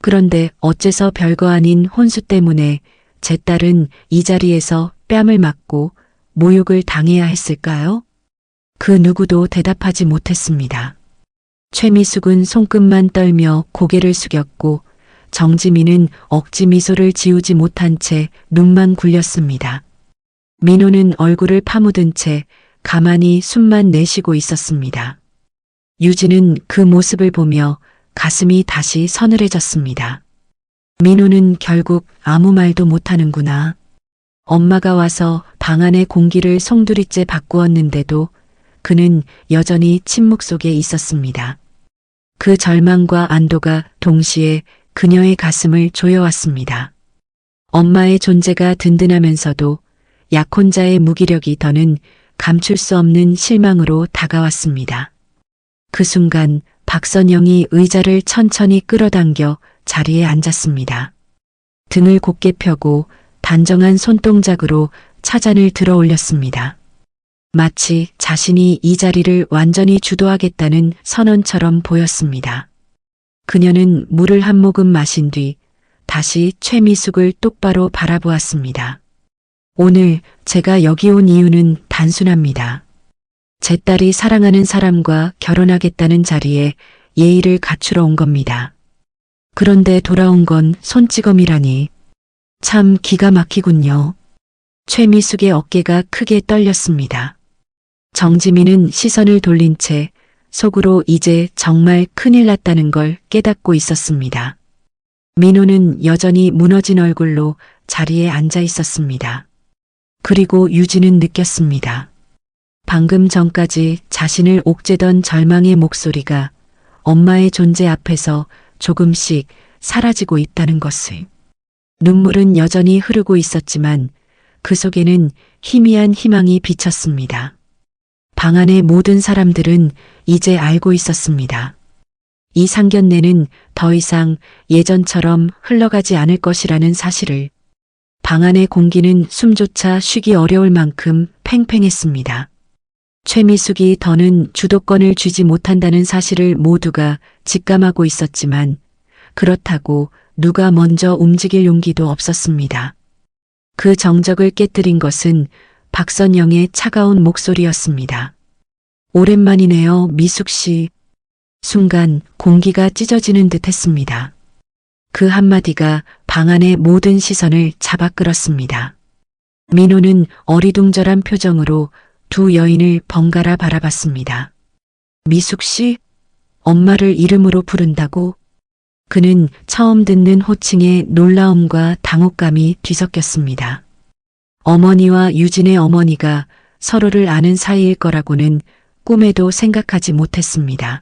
그런데 어째서 별거 아닌 혼수 때문에 제 딸은 이 자리에서 뺨을 맞고 모욕을 당해야 했을까요? 그 누구도 대답하지 못했습니다. 최미숙은 손끝만 떨며 고개를 숙였고 정지민은 억지 미소를 지우지 못한 채 눈만 굴렸습니다. 민호는 얼굴을 파묻은 채 가만히 숨만 내쉬고 있었습니다. 유진은 그 모습을 보며 가슴이 다시 서늘해졌습니다. 민호는 결국 아무 말도 못하는구나. 엄마가 와서 방 안의 공기를 송두리째 바꾸었는데도 그는 여전히 침묵 속에 있었습니다. 그 절망과 안도가 동시에 그녀의 가슴을 조여왔습니다. 엄마의 존재가 든든하면서도 약혼자의 무기력이 더는 감출 수 없는 실망으로 다가왔습니다. 그 순간 박선영이 의자를 천천히 끌어당겨 자리에 앉았습니다. 등을 곧게 펴고 단정한 손동작으로 차잔을 들어 올렸습니다. 마치 자신이 이 자리를 완전히 주도하겠다는 선언처럼 보였습니다. 그녀는 물을 한 모금 마신 뒤 다시 최미숙을 똑바로 바라보았습니다. 오늘 제가 여기 온 이유는 단순합니다. 제 딸이 사랑하는 사람과 결혼하겠다는 자리에 예의를 갖추러 온 겁니다. 그런데 돌아온 건 손찌검이라니 참 기가 막히군요. 최미숙의 어깨가 크게 떨렸습니다. 정지민은 시선을 돌린 채 속으로 이제 정말 큰일 났다는 걸 깨닫고 있었습니다. 민호는 여전히 무너진 얼굴로 자리에 앉아 있었습니다. 그리고 유진은 느꼈습니다. 방금 전까지 자신을 옥죄던 절망의 목소리가 엄마의 존재 앞에서 조금씩 사라지고 있다는 것을. 눈물은 여전히 흐르고 있었지만 그 속에는 희미한 희망이 비쳤습니다. 방 안의 모든 사람들은 이제 알고 있었습니다. 이 상견례는 더 이상 예전처럼 흘러가지 않을 것이라는 사실을. 방 안의 공기는 숨조차 쉬기 어려울 만큼 팽팽했습니다. 최미숙이 더는 주도권을 쥐지 못한다는 사실을 모두가 직감하고 있었지만 그렇다고 누가 먼저 움직일 용기도 없었습니다. 그 정적을 깨뜨린 것은 박선영의 차가운 목소리였습니다. 오랜만이네요, 미숙 씨. 순간 공기가 찢어지는 듯 했습니다. 그 한마디가 방 안의 모든 시선을 잡아끌었습니다. 민호는 어리둥절한 표정으로 두 여인을 번갈아 바라봤습니다. 미숙 씨? 엄마를 이름으로 부른다고? 그는 처음 듣는 호칭에 놀라움과 당혹감이 뒤섞였습니다. 어머니와 유진의 어머니가 서로를 아는 사이일 거라고는 꿈에도 생각하지 못했습니다.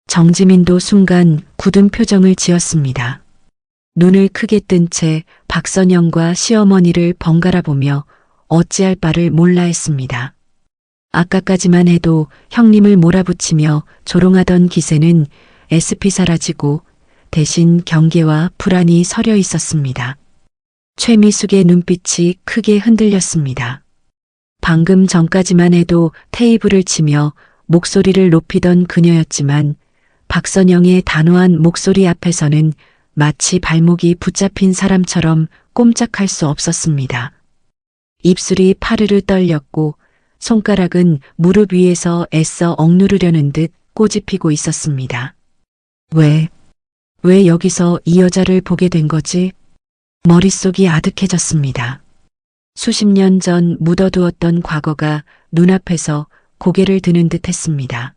정지민도 순간 굳은 표정을 지었습니다. 눈을 크게 뜬 채 박선영과 시어머니를 번갈아 보며 어찌할 바를 몰라 했습니다. 아까까지만 해도 형님을 몰아붙이며 조롱하던 기세는 애습히 사라지고 대신 경계와 불안이 서려 있었습니다. 최미숙의 눈빛이 크게 흔들렸습니다. 방금 전까지만 해도 테이블을 치며 목소리를 높이던 그녀였지만 박선영의 단호한 목소리 앞에서는 마치 발목이 붙잡힌 사람처럼 꼼짝할 수 없었습니다. 입술이 파르르 떨렸고 손가락은 무릎 위에서 애써 억누르려는 듯 꼬집히고 있었습니다. 왜 여기서 이 여자를 보게 된 거지? 머릿속이 아득해졌습니다. 수십 년 전 묻어두었던 과거가 눈앞에서 고개를 드는 듯 했습니다.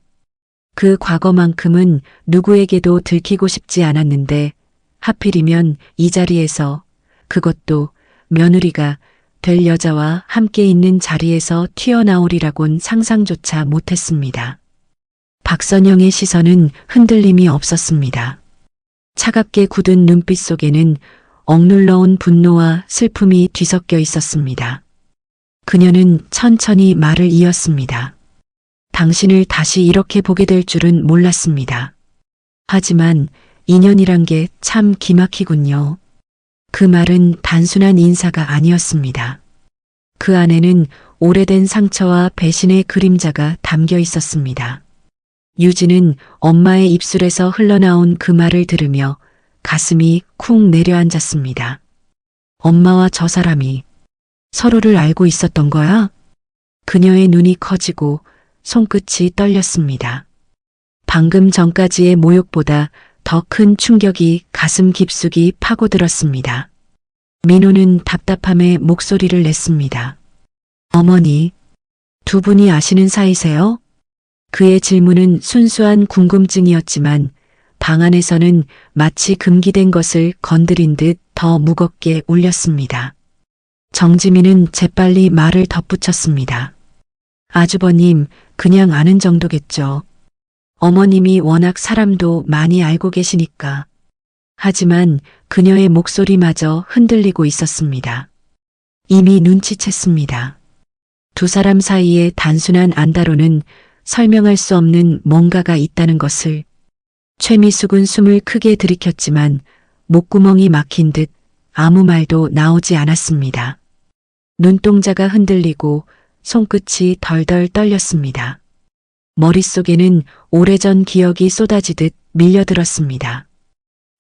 그 과거만큼은 누구에게도 들키고 싶지 않았는데 하필이면 이 자리에서, 그것도 며느리가 될 여자와 함께 있는 자리에서 튀어나오리라곤 상상조차 못했습니다. 박선영의 시선은 흔들림이 없었습니다. 차갑게 굳은 눈빛 속에는 억눌러온 분노와 슬픔이 뒤섞여 있었습니다. 그녀는 천천히 말을 이었습니다. 당신을 다시 이렇게 보게 될 줄은 몰랐습니다. 하지만 인연이란 게 참 기막히군요. 그 말은 단순한 인사가 아니었습니다. 그 안에는 오래된 상처와 배신의 그림자가 담겨 있었습니다. 유진은 엄마의 입술에서 흘러나온 그 말을 들으며 가슴이 쿵 내려앉았습니다. 엄마와 저 사람이 서로를 알고 있었던 거야? 그녀의 눈이 커지고 손끝이 떨렸습니다. 방금 전까지의 모욕보다 더 큰 충격이 가슴 깊숙이 파고들었습니다. 민호는 답답함에 목소리를 냈습니다. 어머니, 두 분이 아시는 사이세요? 그의 질문은 순수한 궁금증이었지만 방 안에서는 마치 금기된 것을 건드린 듯 더 무겁게 울렸습니다. 정지민은 재빨리 말을 덧붙였습니다. 아주버님, 그냥 아는 정도겠죠. 어머님이 워낙 사람도 많이 알고 계시니까. 하지만 그녀의 목소리마저 흔들리고 있었습니다. 이미 눈치챘습니다. 두 사람 사이의 단순한 안다로는 설명할 수 없는 뭔가가 있다는 것을. 최미숙은 숨을 크게 들이켰지만 목구멍이 막힌 듯 아무 말도 나오지 않았습니다. 눈동자가 흔들리고 손끝이 덜덜 떨렸습니다. 머릿속에는 오래전 기억이 쏟아지듯 밀려들었습니다.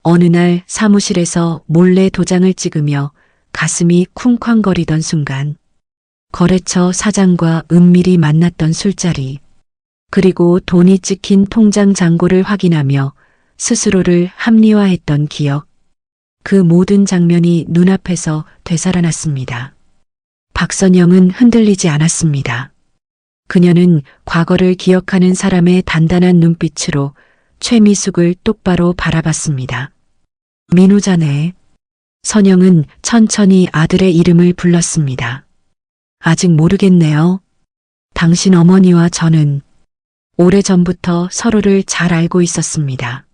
어느 날 사무실에서 몰래 도장을 찍으며 가슴이 쿵쾅거리던 순간, 거래처 사장과 은밀히 만났던 술자리, 그리고 돈이 찍힌 통장 잔고를 확인하며 스스로를 합리화했던 기억, 그 모든 장면이 눈앞에서 되살아났습니다. 박선영은 흔들리지 않았습니다. 그녀는 과거를 기억하는 사람의 단단한 눈빛으로 최미숙을 똑바로 바라봤습니다. 민호자네. 선영은 천천히 아들의 이름을 불렀습니다. 아직 모르겠네요. 당신 어머니와 저는 오래전부터 서로를 잘 알고 있었습니다.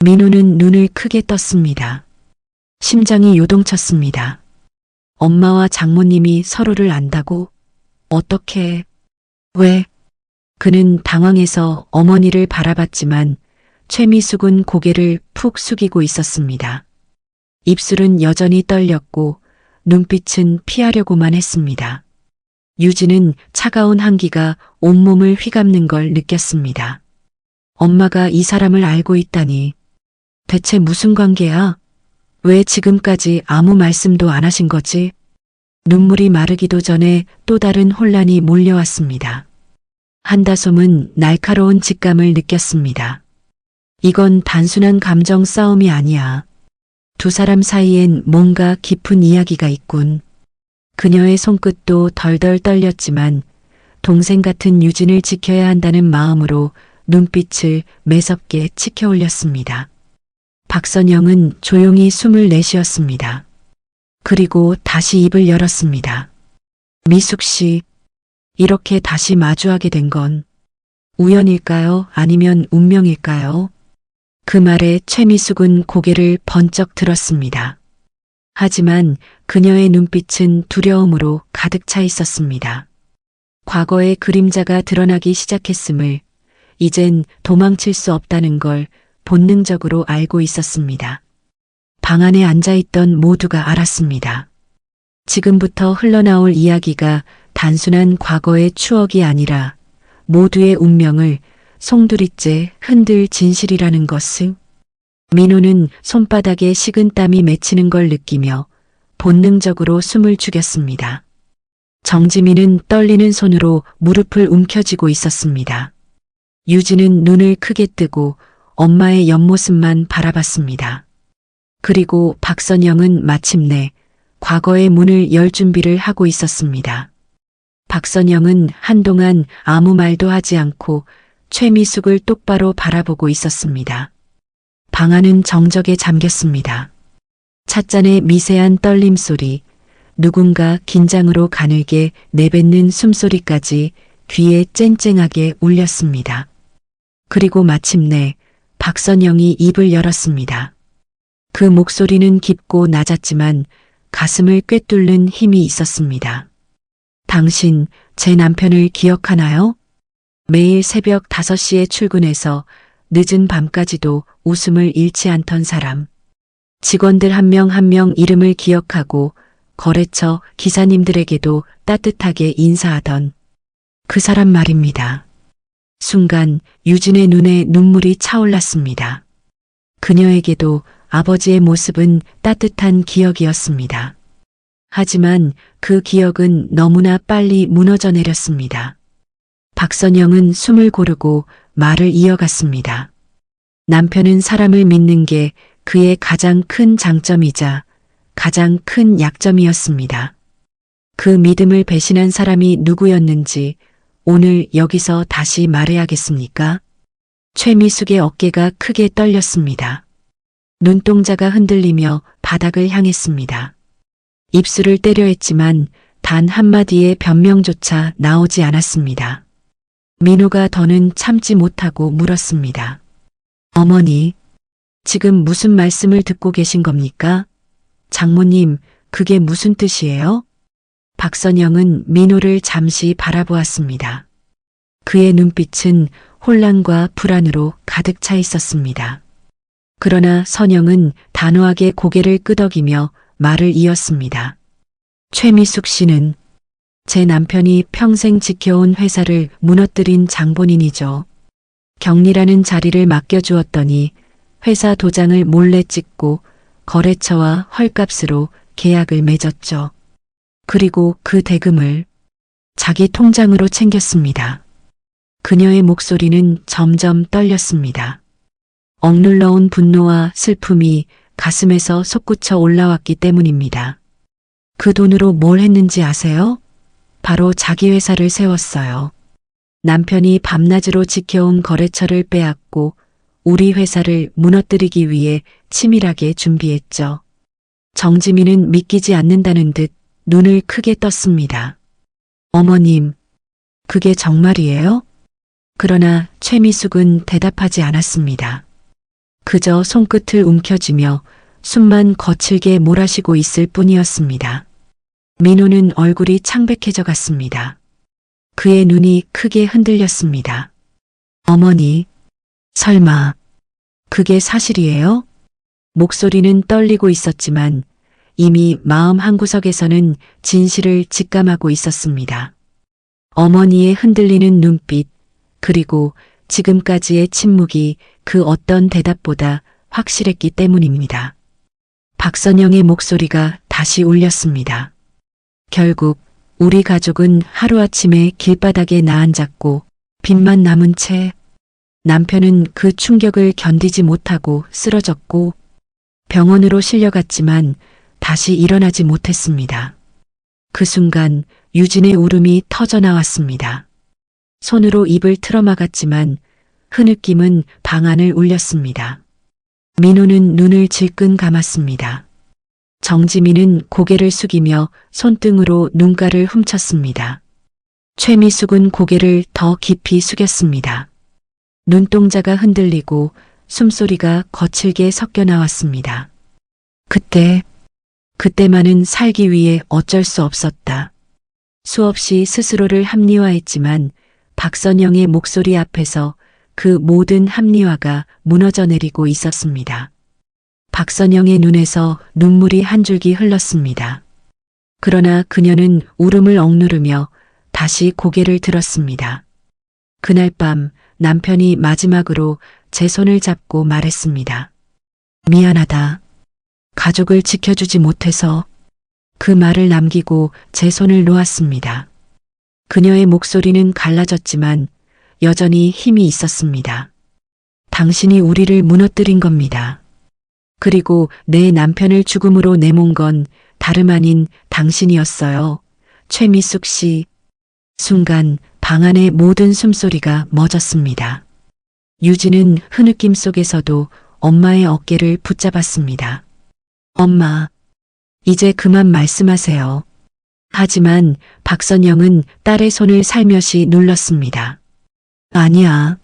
민호는 눈을 크게 떴습니다. 심장이 요동쳤습니다. 엄마와 장모님이 서로를 안다고? 어떻게? 왜? 그는 당황해서 어머니를 바라봤지만 최미숙은 고개를 푹 숙이고 있었습니다. 입술은 여전히 떨렸고 눈빛은 피하려고만 했습니다. 유진은 차가운 한기가 온몸을 휘감는 걸 느꼈습니다. 엄마가 이 사람을 알고 있다니. 대체 무슨 관계야? 왜 지금까지 아무 말씀도 안 하신 거지? 눈물이 마르기도 전에 또 다른 혼란이 몰려왔습니다. 한다솜은 날카로운 직감을 느꼈습니다. 이건 단순한 감정 싸움이 아니야. 두 사람 사이엔 뭔가 깊은 이야기가 있군. 그녀의 손끝도 덜덜 떨렸지만 동생 같은 유진을 지켜야 한다는 마음으로 눈빛을 매섭게 치켜 올렸습니다. 박선영은 조용히 숨을 내쉬었습니다. 그리고 다시 입을 열었습니다. 미숙 씨, 이렇게 다시 마주하게 된 건 우연일까요? 아니면 운명일까요? 그 말에 최미숙은 고개를 번쩍 들었습니다. 하지만 그녀의 눈빛은 두려움으로 가득 차 있었습니다. 과거의 그림자가 드러나기 시작했음을, 이젠 도망칠 수 없다는 걸 본능적으로 알고 있었습니다. 방 안에 앉아있던 모두가 알았습니다. 지금부터 흘러나올 이야기가 단순한 과거의 추억이 아니라 모두의 운명을 송두리째 흔들 진실이라는 것을. 민호는 손바닥에 식은 땀이 맺히는 걸 느끼며 본능적으로 숨을 죽였습니다. 정지민은 떨리는 손으로 무릎을 움켜쥐고 있었습니다. 유진은 눈을 크게 뜨고 엄마의 옆모습만 바라봤습니다. 그리고 박선영은 마침내 과거의 문을 열 준비를 하고 있었습니다. 박선영은 한동안 아무 말도 하지 않고 최미숙을 똑바로 바라보고 있었습니다. 방 안은 정적에 잠겼습니다. 찻잔의 미세한 떨림 소리, 누군가 긴장으로 가늘게 내뱉는 숨소리까지 귀에 쨍쨍하게 울렸습니다. 그리고 마침내 박선영이 입을 열었습니다. 그 목소리는 깊고 낮았지만 가슴을 꿰뚫는 힘이 있었습니다. 당신, 제 남편을 기억하나요? 매일 새벽 5시에 출근해서 늦은 밤까지도 웃음을 잃지 않던 사람. 직원들 한 명 한 명 이름을 기억하고 거래처 기사님들에게도 따뜻하게 인사하던 그 사람 말입니다. 순간 유진의 눈에 눈물이 차올랐습니다. 그녀에게도 아버지의 모습은 따뜻한 기억이었습니다. 하지만 그 기억은 너무나 빨리 무너져 내렸습니다. 박선영은 숨을 고르고 말을 이어갔습니다. 남편은 사람을 믿는 게 그의 가장 큰 장점이자 가장 큰 약점이었습니다. 그 믿음을 배신한 사람이 누구였는지 오늘 여기서 다시 말해야겠습니까? 최미숙의 어깨가 크게 떨렸습니다. 눈동자가 흔들리며 바닥을 향했습니다. 입술을 때려 했지만 단 한마디의 변명조차 나오지 않았습니다. 민호가 더는 참지 못하고 물었습니다. 어머니, 지금 무슨 말씀을 듣고 계신 겁니까? 장모님, 그게 무슨 뜻이에요? 박선영은 민호를 잠시 바라보았습니다. 그의 눈빛은 혼란과 불안으로 가득 차 있었습니다. 그러나 선영은 단호하게 고개를 끄덕이며 말을 이었습니다. 최미숙 씨는 제 남편이 평생 지켜온 회사를 무너뜨린 장본인이죠. 경리라는 자리를 맡겨주었더니 회사 도장을 몰래 찍고 거래처와 헐값으로 계약을 맺었죠. 그리고 그 대금을 자기 통장으로 챙겼습니다. 그녀의 목소리는 점점 떨렸습니다. 억눌러온 분노와 슬픔이 가슴에서 솟구쳐 올라왔기 때문입니다. 그 돈으로 뭘 했는지 아세요? 바로 자기 회사를 세웠어요. 남편이 밤낮으로 지켜온 거래처를 빼앗고 우리 회사를 무너뜨리기 위해 치밀하게 준비했죠. 정지민은 믿기지 않는다는 듯 눈을 크게 떴습니다. 어머님, 그게 정말이에요? 그러나 최미숙은 대답하지 않았습니다. 그저 손끝을 움켜쥐며 숨만 거칠게 몰아쉬고 있을 뿐이었습니다. 민호는 얼굴이 창백해져 갔습니다. 그의 눈이 크게 흔들렸습니다. 어머니, 설마 그게 사실이에요? 목소리는 떨리고 있었지만 이미 마음 한구석에서는 진실을 직감하고 있었습니다. 어머니의 흔들리는 눈빛, 그리고 지금까지의 침묵이 그 어떤 대답보다 확실했기 때문입니다. 박선영의 목소리가 다시 울렸습니다. 결국 우리 가족은 하루아침에 길바닥에 나앉았고 빚만 남은 채 남편은 그 충격을 견디지 못하고 쓰러졌고 병원으로 실려갔지만 다시 일어나지 못했습니다. 그 순간 유진의 울음이 터져 나왔습니다. 손으로 입을 틀어막았지만 흐느낌은 방안을 울렸습니다. 민호는 눈을 질끈 감았습니다. 정지민은 고개를 숙이며 손등으로 눈가를 훔쳤습니다. 최미숙은 고개를 더 깊이 숙였습니다. 눈동자가 흔들리고 숨소리가 거칠게 섞여 나왔습니다. 그때만은 살기 위해 어쩔 수 없었다. 수없이 스스로를 합리화했지만 박선영의 목소리 앞에서 그 모든 합리화가 무너져 내리고 있었습니다. 박선영의 눈에서 눈물이 한 줄기 흘렀습니다. 그러나 그녀는 울음을 억누르며 다시 고개를 들었습니다. 그날 밤 남편이 마지막으로 제 손을 잡고 말했습니다. 미안하다. 가족을 지켜주지 못해서. 그 말을 남기고 제 손을 놓았습니다. 그녀의 목소리는 갈라졌지만 여전히 힘이 있었습니다. 당신이 우리를 무너뜨린 겁니다. 그리고 내 남편을 죽음으로 내몬 건 다름 아닌 당신이었어요. 최미숙 씨. 순간 방 안의 모든 숨소리가 멎었습니다. 유진은 흐느낌 속에서도 엄마의 어깨를 붙잡았습니다. 엄마, 이제 그만 말씀하세요. 하지만 박선영은 딸의 손을 살며시 눌렀습니다. 아니야.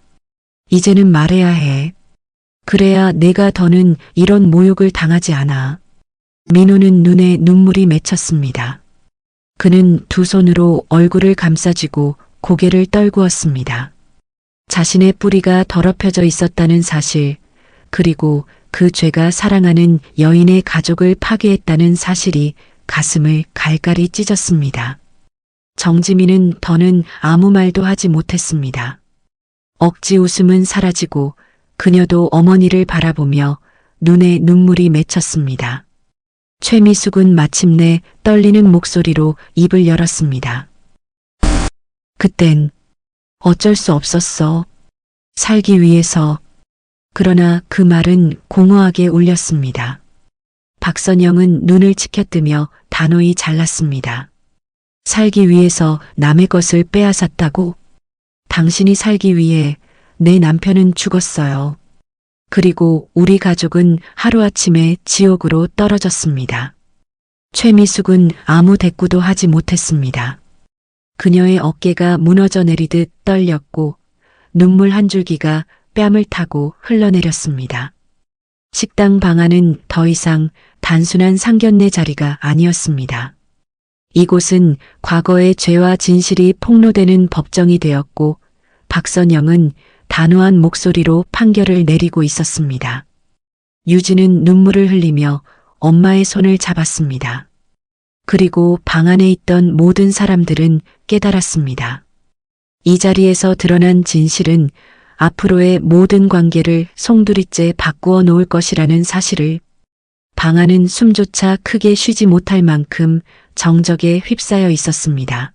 이제는 말해야 해. 그래야 내가 더는 이런 모욕을 당하지 않아. 민호는 눈에 눈물이 맺혔습니다. 그는 두 손으로 얼굴을 감싸쥐고 고개를 떨구었습니다. 자신의 뿌리가 더럽혀져 있었다는 사실, 그리고 그 죄가 사랑하는 여인의 가족을 파괴했다는 사실이 가슴을 갈갈이 찢었습니다. 정지민은 더는 아무 말도 하지 못했습니다. 억지 웃음은 사라지고 그녀도 어머니를 바라보며 눈에 눈물이 맺혔습니다. 최미숙은 마침내 떨리는 목소리로 입을 열었습니다. 그땐 어쩔 수 없었어. 살기 위해서. 그러나 그 말은 공허하게 울렸습니다. 박선영은 눈을 치켜뜨며 단호히 잘랐습니다. 살기 위해서 남의 것을 빼앗았다고? 당신이 살기 위해 내 남편은 죽었어요. 그리고 우리 가족은 하루아침에 지옥으로 떨어졌습니다. 최미숙은 아무 대꾸도 하지 못했습니다. 그녀의 어깨가 무너져 내리듯 떨렸고 눈물 한 줄기가 뺨을 타고 흘러내렸습니다. 식당 방 안은 더 이상 단순한 상견례 자리가 아니었습니다. 이곳은 과거의 죄와 진실이 폭로되는 법정이 되었고 박선영은 단호한 목소리로 판결을 내리고 있었습니다. 유진은 눈물을 흘리며 엄마의 손을 잡았습니다. 그리고 방 안에 있던 모든 사람들은 깨달았습니다. 이 자리에서 드러난 진실은 앞으로의 모든 관계를 송두리째 바꾸어 놓을 것이라는 사실을. 방 안은 숨조차 크게 쉬지 못할 만큼 정적에 휩싸여 있었습니다.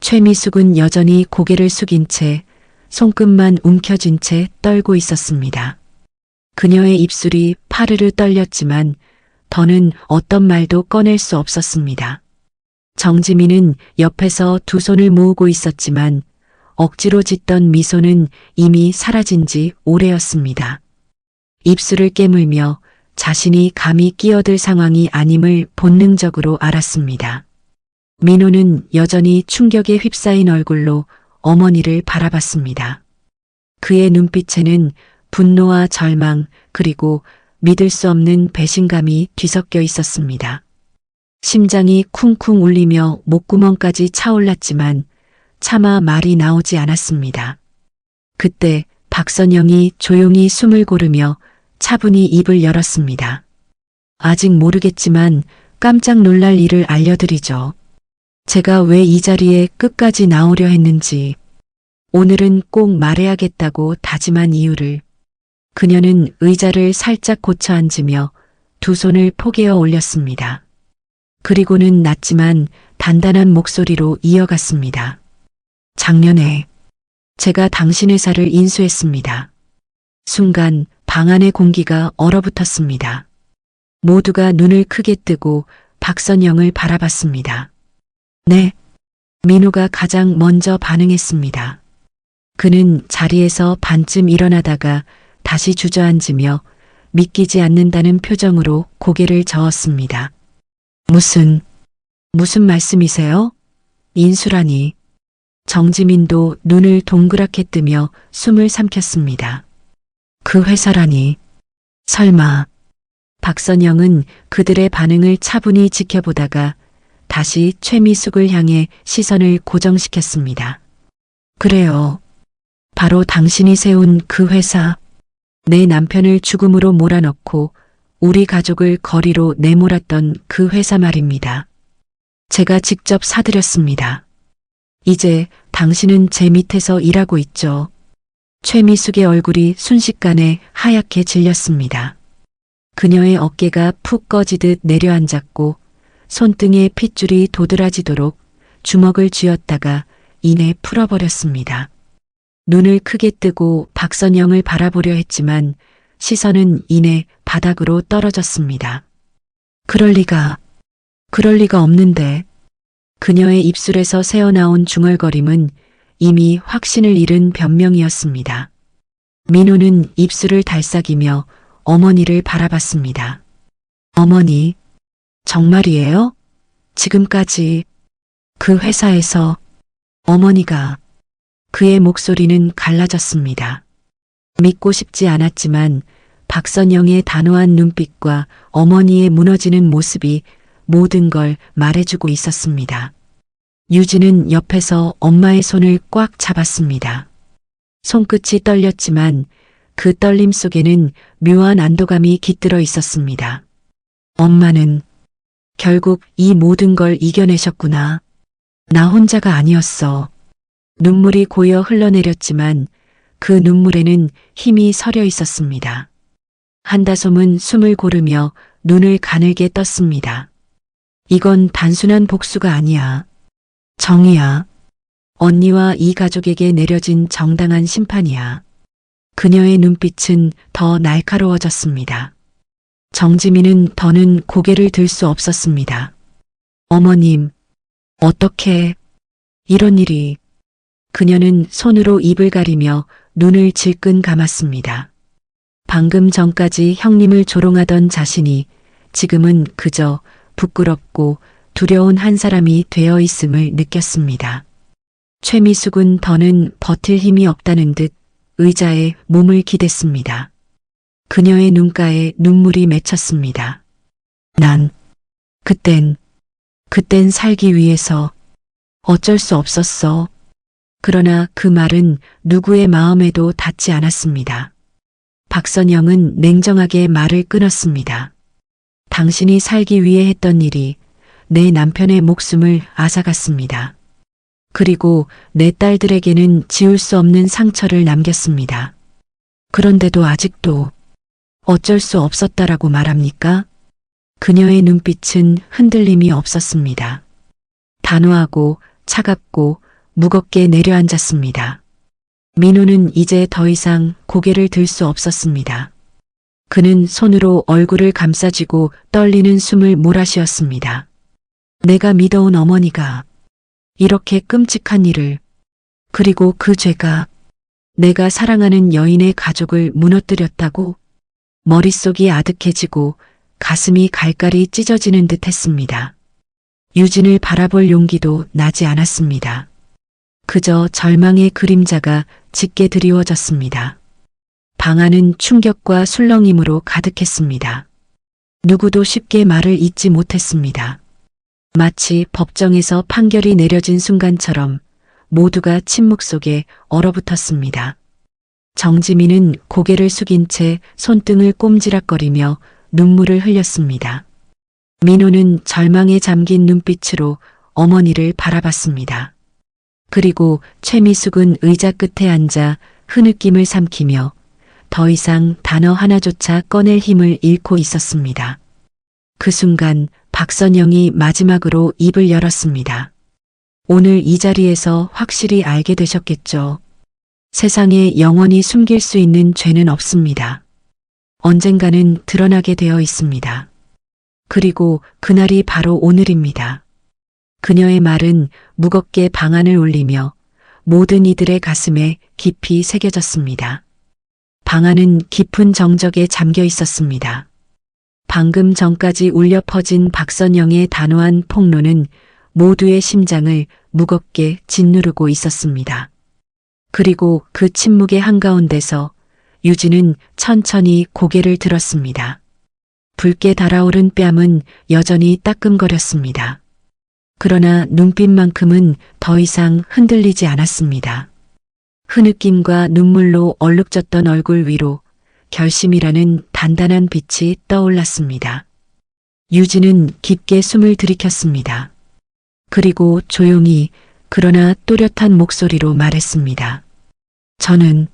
최미숙은 여전히 고개를 숙인 채 손끝만 움켜쥔 채 떨고 있었습니다. 그녀의 입술이 파르르 떨렸지만 더는 어떤 말도 꺼낼 수 없었습니다. 정지민은 옆에서 두 손을 모으고 있었지만 억지로 짓던 미소는 이미 사라진 지 오래였습니다. 입술을 깨물며 자신이 감히 끼어들 상황이 아님을 본능적으로 알았습니다. 민호는 여전히 충격에 휩싸인 얼굴로 어머니를 바라봤습니다. 그의 눈빛에는 분노와 절망 그리고 믿을 수 없는 배신감이 뒤섞여 있었습니다. 심장이 쿵쿵 울리며 목구멍까지 차올랐지만 차마 말이 나오지 않았습니다. 그때 박선영이 조용히 숨을 고르며 차분히 입을 열었습니다. 아직 모르겠지만 깜짝 놀랄 일을 알려드리죠. 제가 왜 이 자리에 끝까지 나오려 했는지, 오늘은 꼭 말해야겠다고 다짐한 이유를. 그녀는 의자를 살짝 고쳐 앉으며 두 손을 포개어 올렸습니다. 그리고는 낮지만 단단한 목소리로 이어갔습니다. 작년에 제가 당신 회사를 인수했습니다. 순간 방 안의 공기가 얼어붙었습니다. 모두가 눈을 크게 뜨고 박선영을 바라봤습니다. 네. 민호가 가장 먼저 반응했습니다. 그는 자리에서 반쯤 일어나다가 다시 주저앉으며 믿기지 않는다는 표정으로 고개를 저었습니다. 무슨 말씀이세요? 인수라니. 정지민도 눈을 동그랗게 뜨며 숨을 삼켰습니다. 그 회사라니. 설마. 박선영은 그들의 반응을 차분히 지켜보다가 다시 최미숙을 향해 시선을 고정시켰습니다. 그래요. 바로 당신이 세운 그 회사. 내 남편을 죽음으로 몰아넣고 우리 가족을 거리로 내몰았던 그 회사 말입니다. 제가 직접 사들였습니다. 이제 당신은 제 밑에서 일하고 있죠. 최미숙의 얼굴이 순식간에 하얗게 질렸습니다. 그녀의 어깨가 푹 꺼지듯 내려앉았고 손등에 핏줄이 도드라지도록 주먹을 쥐었다가 이내 풀어버렸습니다. 눈을 크게 뜨고 박선영을 바라보려 했지만 시선은 이내 바닥으로 떨어졌습니다. 그럴 리가 없는데. 그녀의 입술에서 새어나온 중얼거림은 이미 확신을 잃은 변명이었습니다. 민호는 입술을 달싹이며 어머니를 바라봤습니다. 어머니, 정말이에요? 지금까지 그 회사에서. 어머니가. 그의 목소리는 갈라졌습니다. 믿고 싶지 않았지만 박선영의 단호한 눈빛과 어머니의 무너지는 모습이 모든 걸 말해주고 있었습니다. 유진은 옆에서 엄마의 손을 꽉 잡았습니다. 손끝이 떨렸지만 그 떨림 속에는 묘한 안도감이 깃들어 있었습니다. 엄마는 결국 이 모든 걸 이겨내셨구나. 나 혼자가 아니었어. 눈물이 고여 흘러내렸지만 그 눈물에는 힘이 서려 있었습니다. 한다솜은 숨을 고르며 눈을 가늘게 떴습니다. 이건 단순한 복수가 아니야. 정의야. 언니와 이 가족에게 내려진 정당한 심판이야. 그녀의 눈빛은 더 날카로워졌습니다. 정지민은 더는 고개를 들 수 없었습니다. 어머님, 어떻게 이런 일이. 그녀는 손으로 입을 가리며 눈을 질끈 감았습니다. 방금 전까지 형님을 조롱하던 자신이 지금은 그저 부끄럽고 두려운 한 사람이 되어 있음을 느꼈습니다. 최미숙은 더는 버틸 힘이 없다는 듯 의자에 몸을 기댔습니다. 그녀의 눈가에 눈물이 맺혔습니다. 그땐 살기 위해서 어쩔 수 없었어. 그러나 그 말은 누구의 마음에도 닿지 않았습니다. 박선영은 냉정하게 말을 끊었습니다. 당신이 살기 위해 했던 일이 내 남편의 목숨을 앗아갔습니다. 그리고 내 딸들에게는 지울 수 없는 상처를 남겼습니다. 그런데도 아직도 어쩔 수 없었다라고 말합니까? 그녀의 눈빛은 흔들림이 없었습니다. 단호하고 차갑고 무겁게 내려앉았습니다. 민호는 이제 더 이상 고개를 들 수 없었습니다. 그는 손으로 얼굴을 감싸쥐고 떨리는 숨을 몰아쉬었습니다. 내가 믿어온 어머니가 이렇게 끔찍한 일을, 그리고 그 죄가 내가 사랑하는 여인의 가족을 무너뜨렸다고. 머릿속이 아득해지고 가슴이 갈갈이 찢어지는 듯 했습니다. 유진을 바라볼 용기도 나지 않았습니다. 그저 절망의 그림자가 짙게 드리워졌습니다. 방 안은 충격과 술렁임으로 가득했습니다. 누구도 쉽게 말을 잇지 못했습니다. 마치 법정에서 판결이 내려진 순간처럼 모두가 침묵 속에 얼어붙었습니다. 정지민은 고개를 숙인 채 손등을 꼼지락거리며 눈물을 흘렸습니다. 민호는 절망에 잠긴 눈빛으로 어머니를 바라봤습니다. 그리고 최미숙은 의자 끝에 앉아 흐느낌을 삼키며 더 이상 단어 하나조차 꺼낼 힘을 잃고 있었습니다. 그 순간 박선영이 마지막으로 입을 열었습니다. 오늘 이 자리에서 확실히 알게 되셨겠죠. 세상에 영원히 숨길 수 있는 죄는 없습니다. 언젠가는 드러나게 되어 있습니다. 그리고 그날이 바로 오늘입니다. 그녀의 말은 무겁게 방안을 울리며 모든 이들의 가슴에 깊이 새겨졌습니다. 방안은 깊은 정적에 잠겨 있었습니다. 방금 전까지 울려 퍼진 박선영의 단호한 폭로는 모두의 심장을 무겁게 짓누르고 있었습니다. 그리고 그 침묵의 한가운데서 유진은 천천히 고개를 들었습니다. 붉게 달아오른 뺨은 여전히 따끔거렸습니다. 그러나 눈빛만큼은 더 이상 흔들리지 않았습니다. 흐느낌과 눈물로 얼룩졌던 얼굴 위로 결심이라는 단단한 빛이 떠올랐습니다. 유진은 깊게 숨을 들이켰습니다. 그리고 조용히 그러나 또렷한 목소리로 말했습니다. 저는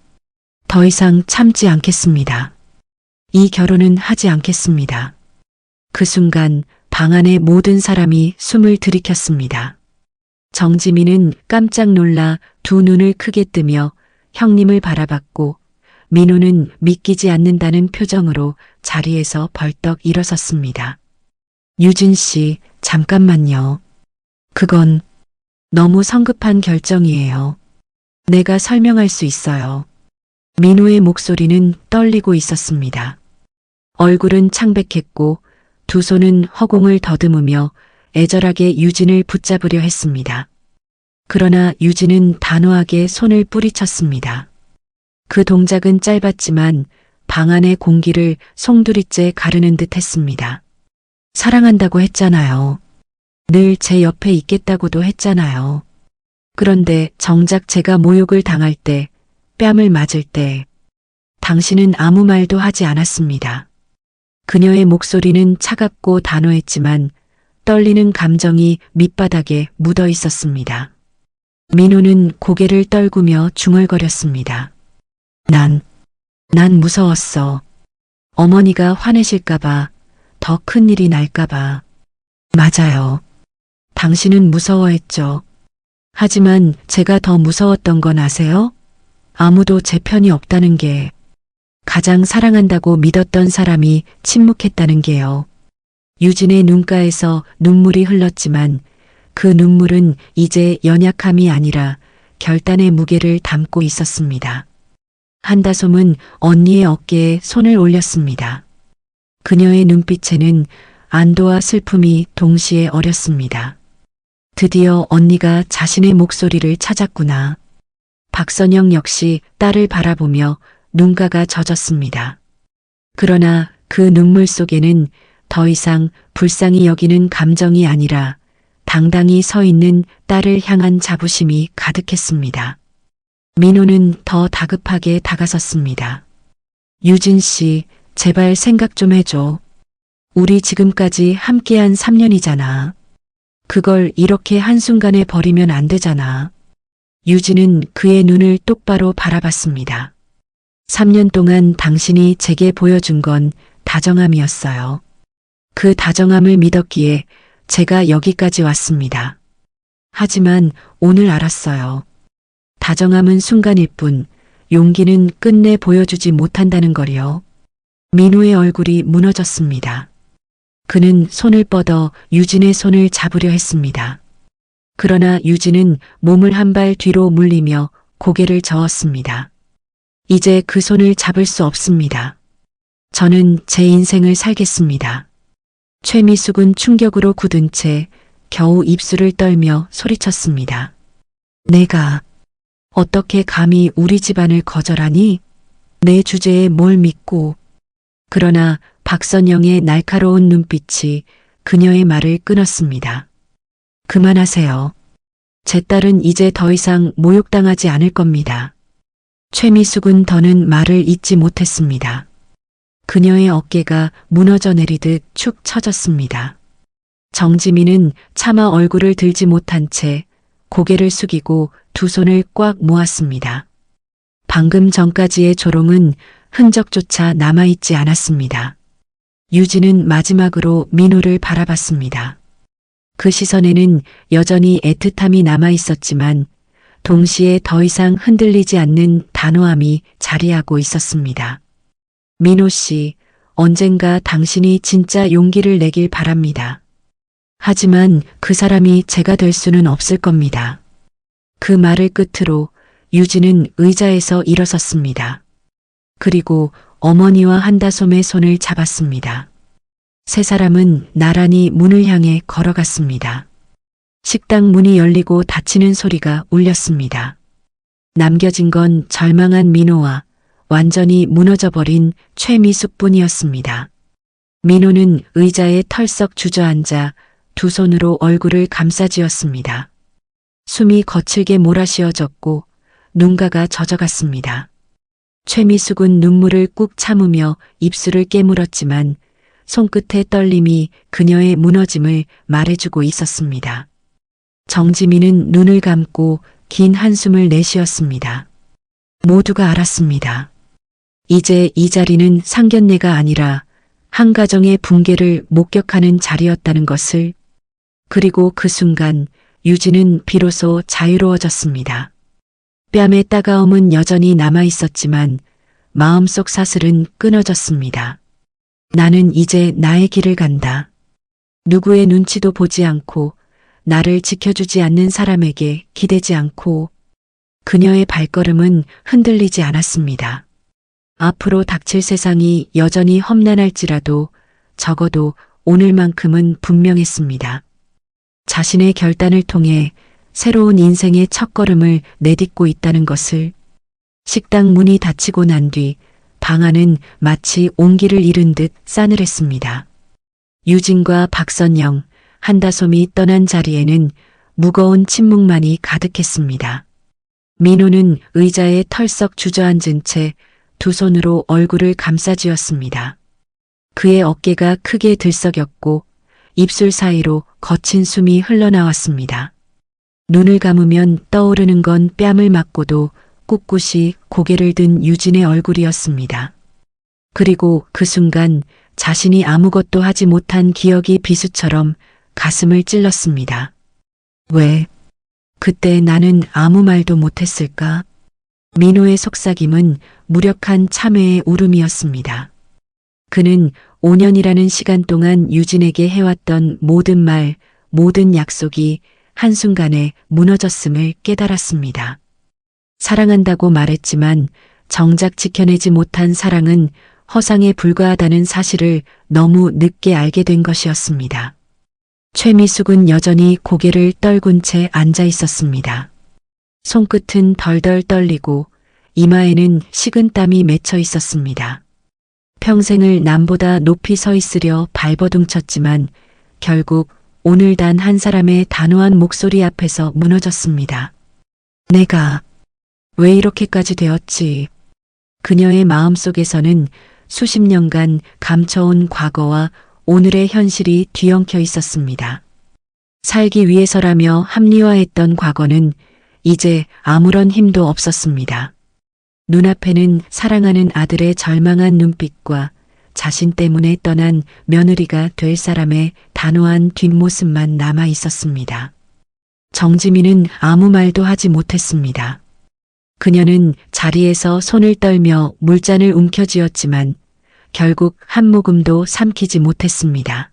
더 이상 참지 않겠습니다. 이 결혼은 하지 않겠습니다. 그 순간 방 안의 모든 사람이 숨을 들이켰습니다. 정지민은 깜짝 놀라 두 눈을 크게 뜨며 형님을 바라봤고 민호는 믿기지 않는다는 표정으로 자리에서 벌떡 일어섰습니다. 유진 씨, 잠깐만요. 그건 너무 성급한 결정이에요. 내가 설명할 수 있어요. 민호의 목소리는 떨리고 있었습니다. 얼굴은 창백했고 두 손은 허공을 더듬으며 애절하게 유진을 붙잡으려 했습니다. 그러나 유진은 단호하게 손을 뿌리쳤습니다. 그 동작은 짧았지만 방 안의 공기를 송두리째 가르는 듯 했습니다. 사랑한다고 했잖아요. 늘 제 옆에 있겠다고도 했잖아요. 그런데 정작 제가 모욕을 당할 때, 뺨을 맞을 때, 당신은 아무 말도 하지 않았습니다. 그녀의 목소리는 차갑고 단호했지만 떨리는 감정이 밑바닥에 묻어 있었습니다. 민호는 고개를 떨구며 중얼거렸습니다. 난 무서웠어. 어머니가 화내실까봐, 더 큰 일이 날까봐. 맞아요. 당신은 무서워했죠. 하지만 제가 더 무서웠던 건 아세요? 아무도 제 편이 없다는 게, 가장 사랑한다고 믿었던 사람이 침묵했다는 게요. 유진의 눈가에서 눈물이 흘렀지만 그 눈물은 이제 연약함이 아니라 결단의 무게를 담고 있었습니다. 한다솜은 언니의 어깨에 손을 올렸습니다. 그녀의 눈빛에는 안도와 슬픔이 동시에 어렸습니다. 드디어 언니가 자신의 목소리를 찾았구나. 박선영 역시 딸을 바라보며 눈가가 젖었습니다. 그러나 그 눈물 속에는 더 이상 불쌍히 여기는 감정이 아니라 당당히 서 있는 딸을 향한 자부심이 가득했습니다. 민호는 더 다급하게 다가섰습니다. 유진 씨, 제발 생각 좀 해줘. 우리 지금까지 함께한 3년이잖아. 그걸 이렇게 한순간에 버리면 안 되잖아. 유진은 그의 눈을 똑바로 바라봤습니다. 3년 동안 당신이 제게 보여준 건 다정함이었어요. 그 다정함을 믿었기에 제가 여기까지 왔습니다. 하지만 오늘 알았어요. 다정함은 순간일 뿐 용기는 끝내 보여주지 못한다는 걸요. 민호의 얼굴이 무너졌습니다. 그는 손을 뻗어 유진의 손을 잡으려 했습니다. 그러나 유진은 몸을 한 발 뒤로 물리며 고개를 저었습니다. 이제 그 손을 잡을 수 없습니다. 저는 제 인생을 살겠습니다. 최미숙은 충격으로 굳은 채 겨우 입술을 떨며 소리쳤습니다. 내가 어떻게 감히 우리 집안을 거절하니? 내 주제에 뭘 믿고. 그러나 박선영의 날카로운 눈빛이 그녀의 말을 끊었습니다. 그만하세요. 제 딸은 이제 더 이상 모욕당하지 않을 겁니다. 최미숙은 더는 말을 잇지 못했습니다. 그녀의 어깨가 무너져 내리듯 축 처졌습니다. 정지민은 차마 얼굴을 들지 못한 채 고개를 숙이고 두 손을 꽉 모았습니다. 방금 전까지의 조롱은 흔적조차 남아있지 않았습니다. 유진은 마지막으로 민호를 바라봤습니다. 그 시선에는 여전히 애틋함이 남아있었지만 동시에 더 이상 흔들리지 않는 단호함이 자리하고 있었습니다. 민호 씨, 언젠가 당신이 진짜 용기를 내길 바랍니다. 하지만 그 사람이 제가 될 수는 없을 겁니다. 그 말을 끝으로 유진은 의자에서 일어섰습니다. 그리고 어머니와 한다솜의 손을 잡았습니다. 세 사람은 나란히 문을 향해 걸어갔습니다. 식당 문이 열리고 닫히는 소리가 울렸습니다. 남겨진 건 절망한 민호와 완전히 무너져버린 최미숙뿐이었습니다. 민호는 의자에 털썩 주저앉아 두 손으로 얼굴을 감싸쥐었습니다. 숨이 거칠게 몰아쉬어졌고 눈가가 젖어갔습니다. 최미숙은 눈물을 꾹 참으며 입술을 깨물었지만 손끝의 떨림이 그녀의 무너짐을 말해주고 있었습니다. 정지민은 눈을 감고 긴 한숨을 내쉬었습니다. 모두가 알았습니다. 이제 이 자리는 상견례가 아니라 한 가정의 붕괴를 목격하는 자리였다는 것을. 그리고 그 순간 유진은 비로소 자유로워졌습니다. 뺨의 따가움은 여전히 남아있었지만 마음속 사슬은 끊어졌습니다. 나는 이제 나의 길을 간다. 누구의 눈치도 보지 않고 나를 지켜주지 않는 사람에게 기대지 않고. 그녀의 발걸음은 흔들리지 않았습니다. 앞으로 닥칠 세상이 여전히 험난할지라도 적어도 오늘만큼은 분명했습니다. 자신의 결단을 통해 새로운 인생의 첫걸음을 내딛고 있다는 것을. 식당 문이 닫히고 난 뒤 방 안은 마치 온기를 잃은 듯 싸늘했습니다. 유진과 박선영, 한다솜이 떠난 자리에는 무거운 침묵만이 가득했습니다. 민호는 의자에 털썩 주저앉은 채 두 손으로 얼굴을 감싸쥐었습니다. 그의 어깨가 크게 들썩였고 입술 사이로 거친 숨이 흘러나왔습니다. 눈을 감으면 떠오르는 건 뺨을 맞고도 꿋꿋이 고개를 든 유진의 얼굴이었습니다. 그리고 그 순간 자신이 아무것도 하지 못한 기억이 비수처럼 가슴을 찔렀습니다. 왜? 그때 나는 아무 말도 못했을까? 민호의 속삭임은 무력한 참회의 울음이었습니다. 그는 5년이라는 시간 동안 유진에게 해왔던 모든 말, 모든 약속이 한순간에 무너졌음을 깨달았습니다. 사랑한다고 말했지만 정작 지켜내지 못한 사랑은 허상에 불과하다는 사실을 너무 늦게 알게 된 것이었습니다. 최미숙은 여전히 고개를 떨군 채 앉아 있었습니다. 손끝은 덜덜 떨리고 이마에는 식은땀이 맺혀 있었습니다. 평생을 남보다 높이 서 있으려 발버둥쳤지만 결국 오늘 단 한 사람의 단호한 목소리 앞에서 무너졌습니다. 내가 왜 이렇게까지 되었지? 그녀의 마음속에서는 수십 년간 감춰온 과거와 오늘의 현실이 뒤엉켜 있었습니다. 살기 위해서라며 합리화했던 과거는 이제 아무런 힘도 없었습니다. 눈앞에는 사랑하는 아들의 절망한 눈빛과 자신 때문에 떠난 며느리가 될 사람의 단호한 뒷모습만 남아 있었습니다. 정지민은 아무 말도 하지 못했습니다. 그녀는 자리에서 손을 떨며 물잔을 움켜쥐었지만 결국 한 모금도 삼키지 못했습니다.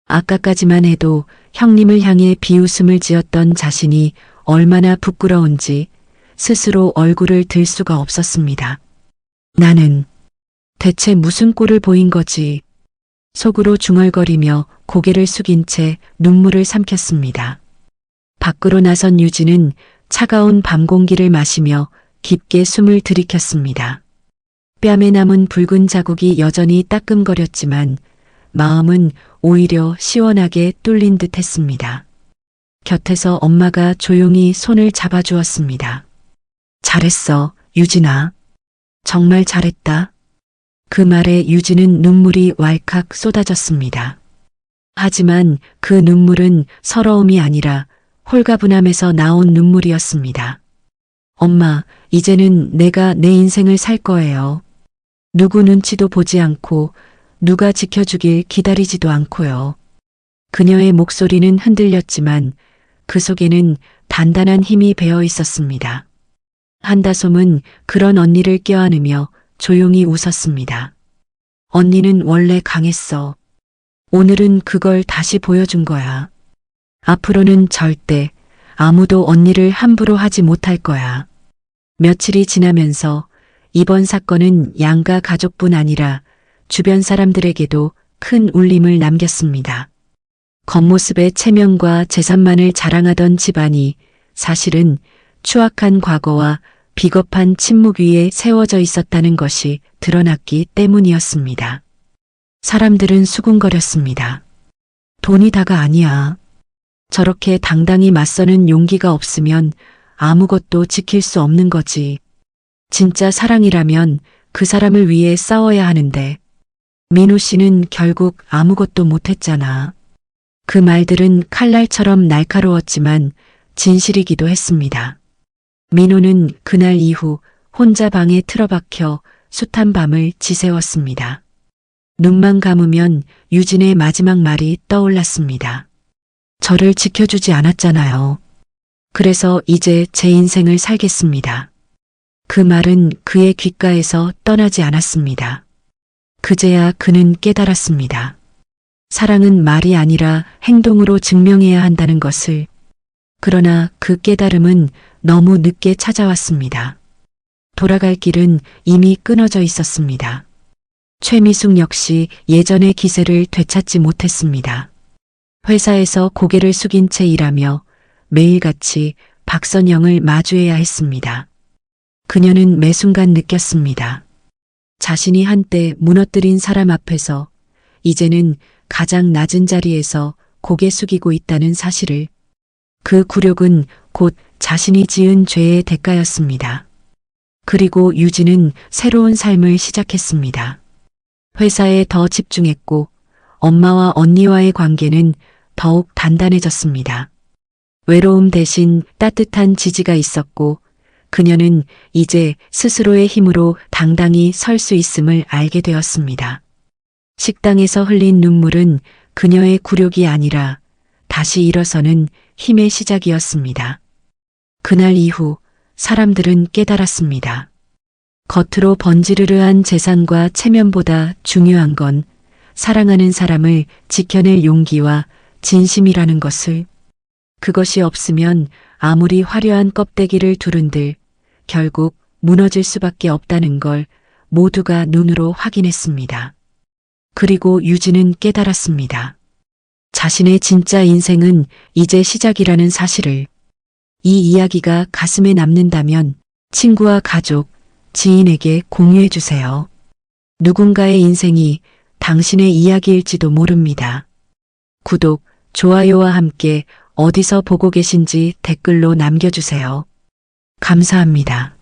아까까지만 해도 형님을 향해 비웃음을 지었던 자신이 얼마나 부끄러운지 스스로 얼굴을 들 수가 없었습니다. 나는 대체 무슨 꼴을 보인 거지? 속으로 중얼거리며 고개를 숙인 채 눈물을 삼켰습니다. 밖으로 나선 유진은 차가운 밤 공기를 마시며 깊게 숨을 들이켰습니다. 뺨에 남은 붉은 자국이 여전히 따끔거렸지만 마음은 오히려 시원하게 뚫린 듯 했습니다. 곁에서 엄마가 조용히 손을 잡아주었습니다. 잘했어, 유진아. 정말 잘했다. 그 말에 유진은 눈물이 왈칵 쏟아졌습니다. 하지만 그 눈물은 서러움이 아니라 홀가분함에서 나온 눈물이었습니다. 엄마, 이제는 내가 내 인생을 살 거예요. 누구 눈치도 보지 않고 누가 지켜주길 기다리지도 않고요. 그녀의 목소리는 흔들렸지만 그 속에는 단단한 힘이 배어 있었습니다. 한다솜은 그런 언니를 껴안으며 조용히 웃었습니다. 언니는 원래 강했어. 오늘은 그걸 다시 보여준 거야. 앞으로는 절대 아무도 언니를 함부로 하지 못할 거야. 며칠이 지나면서 이번 사건은 양가 가족뿐 아니라 주변 사람들에게도 큰 울림을 남겼습니다. 겉모습의 체면과 재산만을 자랑하던 집안이 사실은 추악한 과거와 비겁한 침묵 위에 세워져 있었다는 것이 드러났기 때문이었습니다. 사람들은 수군거렸습니다. 돈이 다가 아니야. 저렇게 당당히 맞서는 용기가 없으면 아무것도 지킬 수 없는 거지. 진짜 사랑이라면 그 사람을 위해 싸워야 하는데 민호 씨는 결국 아무것도 못했잖아. 그 말들은 칼날처럼 날카로웠지만 진실이기도 했습니다. 민호는 그날 이후 혼자 방에 틀어박혀 숱한 밤을 지새웠습니다. 눈만 감으면 유진의 마지막 말이 떠올랐습니다. 저를 지켜주지 않았잖아요. 그래서 이제 제 인생을 살겠습니다. 그 말은 그의 귓가에서 떠나지 않았습니다. 그제야 그는 깨달았습니다. 사랑은 말이 아니라 행동으로 증명해야 한다는 것을. 그러나 그 깨달음은 너무 늦게 찾아왔습니다. 돌아갈 길은 이미 끊어져 있었습니다. 최미숙 역시 예전의 기세를 되찾지 못했습니다. 회사에서 고개를 숙인 채 일하며 매일같이 박선영을 마주해야 했습니다. 그녀는 매 순간 느꼈습니다. 자신이 한때 무너뜨린 사람 앞에서 이제는 가장 낮은 자리에서 고개 숙이고 있다는 사실을. 그 굴욕은 곧 자신이 지은 죄의 대가였습니다. 그리고 유진은 새로운 삶을 시작했습니다. 회사에 더 집중했고 엄마와 언니와의 관계는 더욱 단단해졌습니다. 외로움 대신 따뜻한 지지가 있었고 그녀는 이제 스스로의 힘으로 당당히 설 수 있음을 알게 되었습니다. 식당에서 흘린 눈물은 그녀의 굴욕이 아니라 다시 일어서는 힘의 시작이었습니다. 그날 이후 사람들은 깨달았습니다. 겉으로 번지르르한 재산과 체면보다 중요한 건 사랑하는 사람을 지켜낼 용기와 진심이라는 것을, 그것이 없으면 아무리 화려한 껍데기를 두른들 결국 무너질 수밖에 없다는 걸 모두가 눈으로 확인했습니다. 그리고 유진은 깨달았습니다. 자신의 진짜 인생은 이제 시작이라는 사실을. 이 이야기가 가슴에 남는다면 친구와 가족, 지인에게 공유해 주세요. 누군가의 인생이 당신의 이야기일지도 모릅니다. 구독, 좋아요와 함께 어디서 보고 계신지 댓글로 남겨주세요. 감사합니다.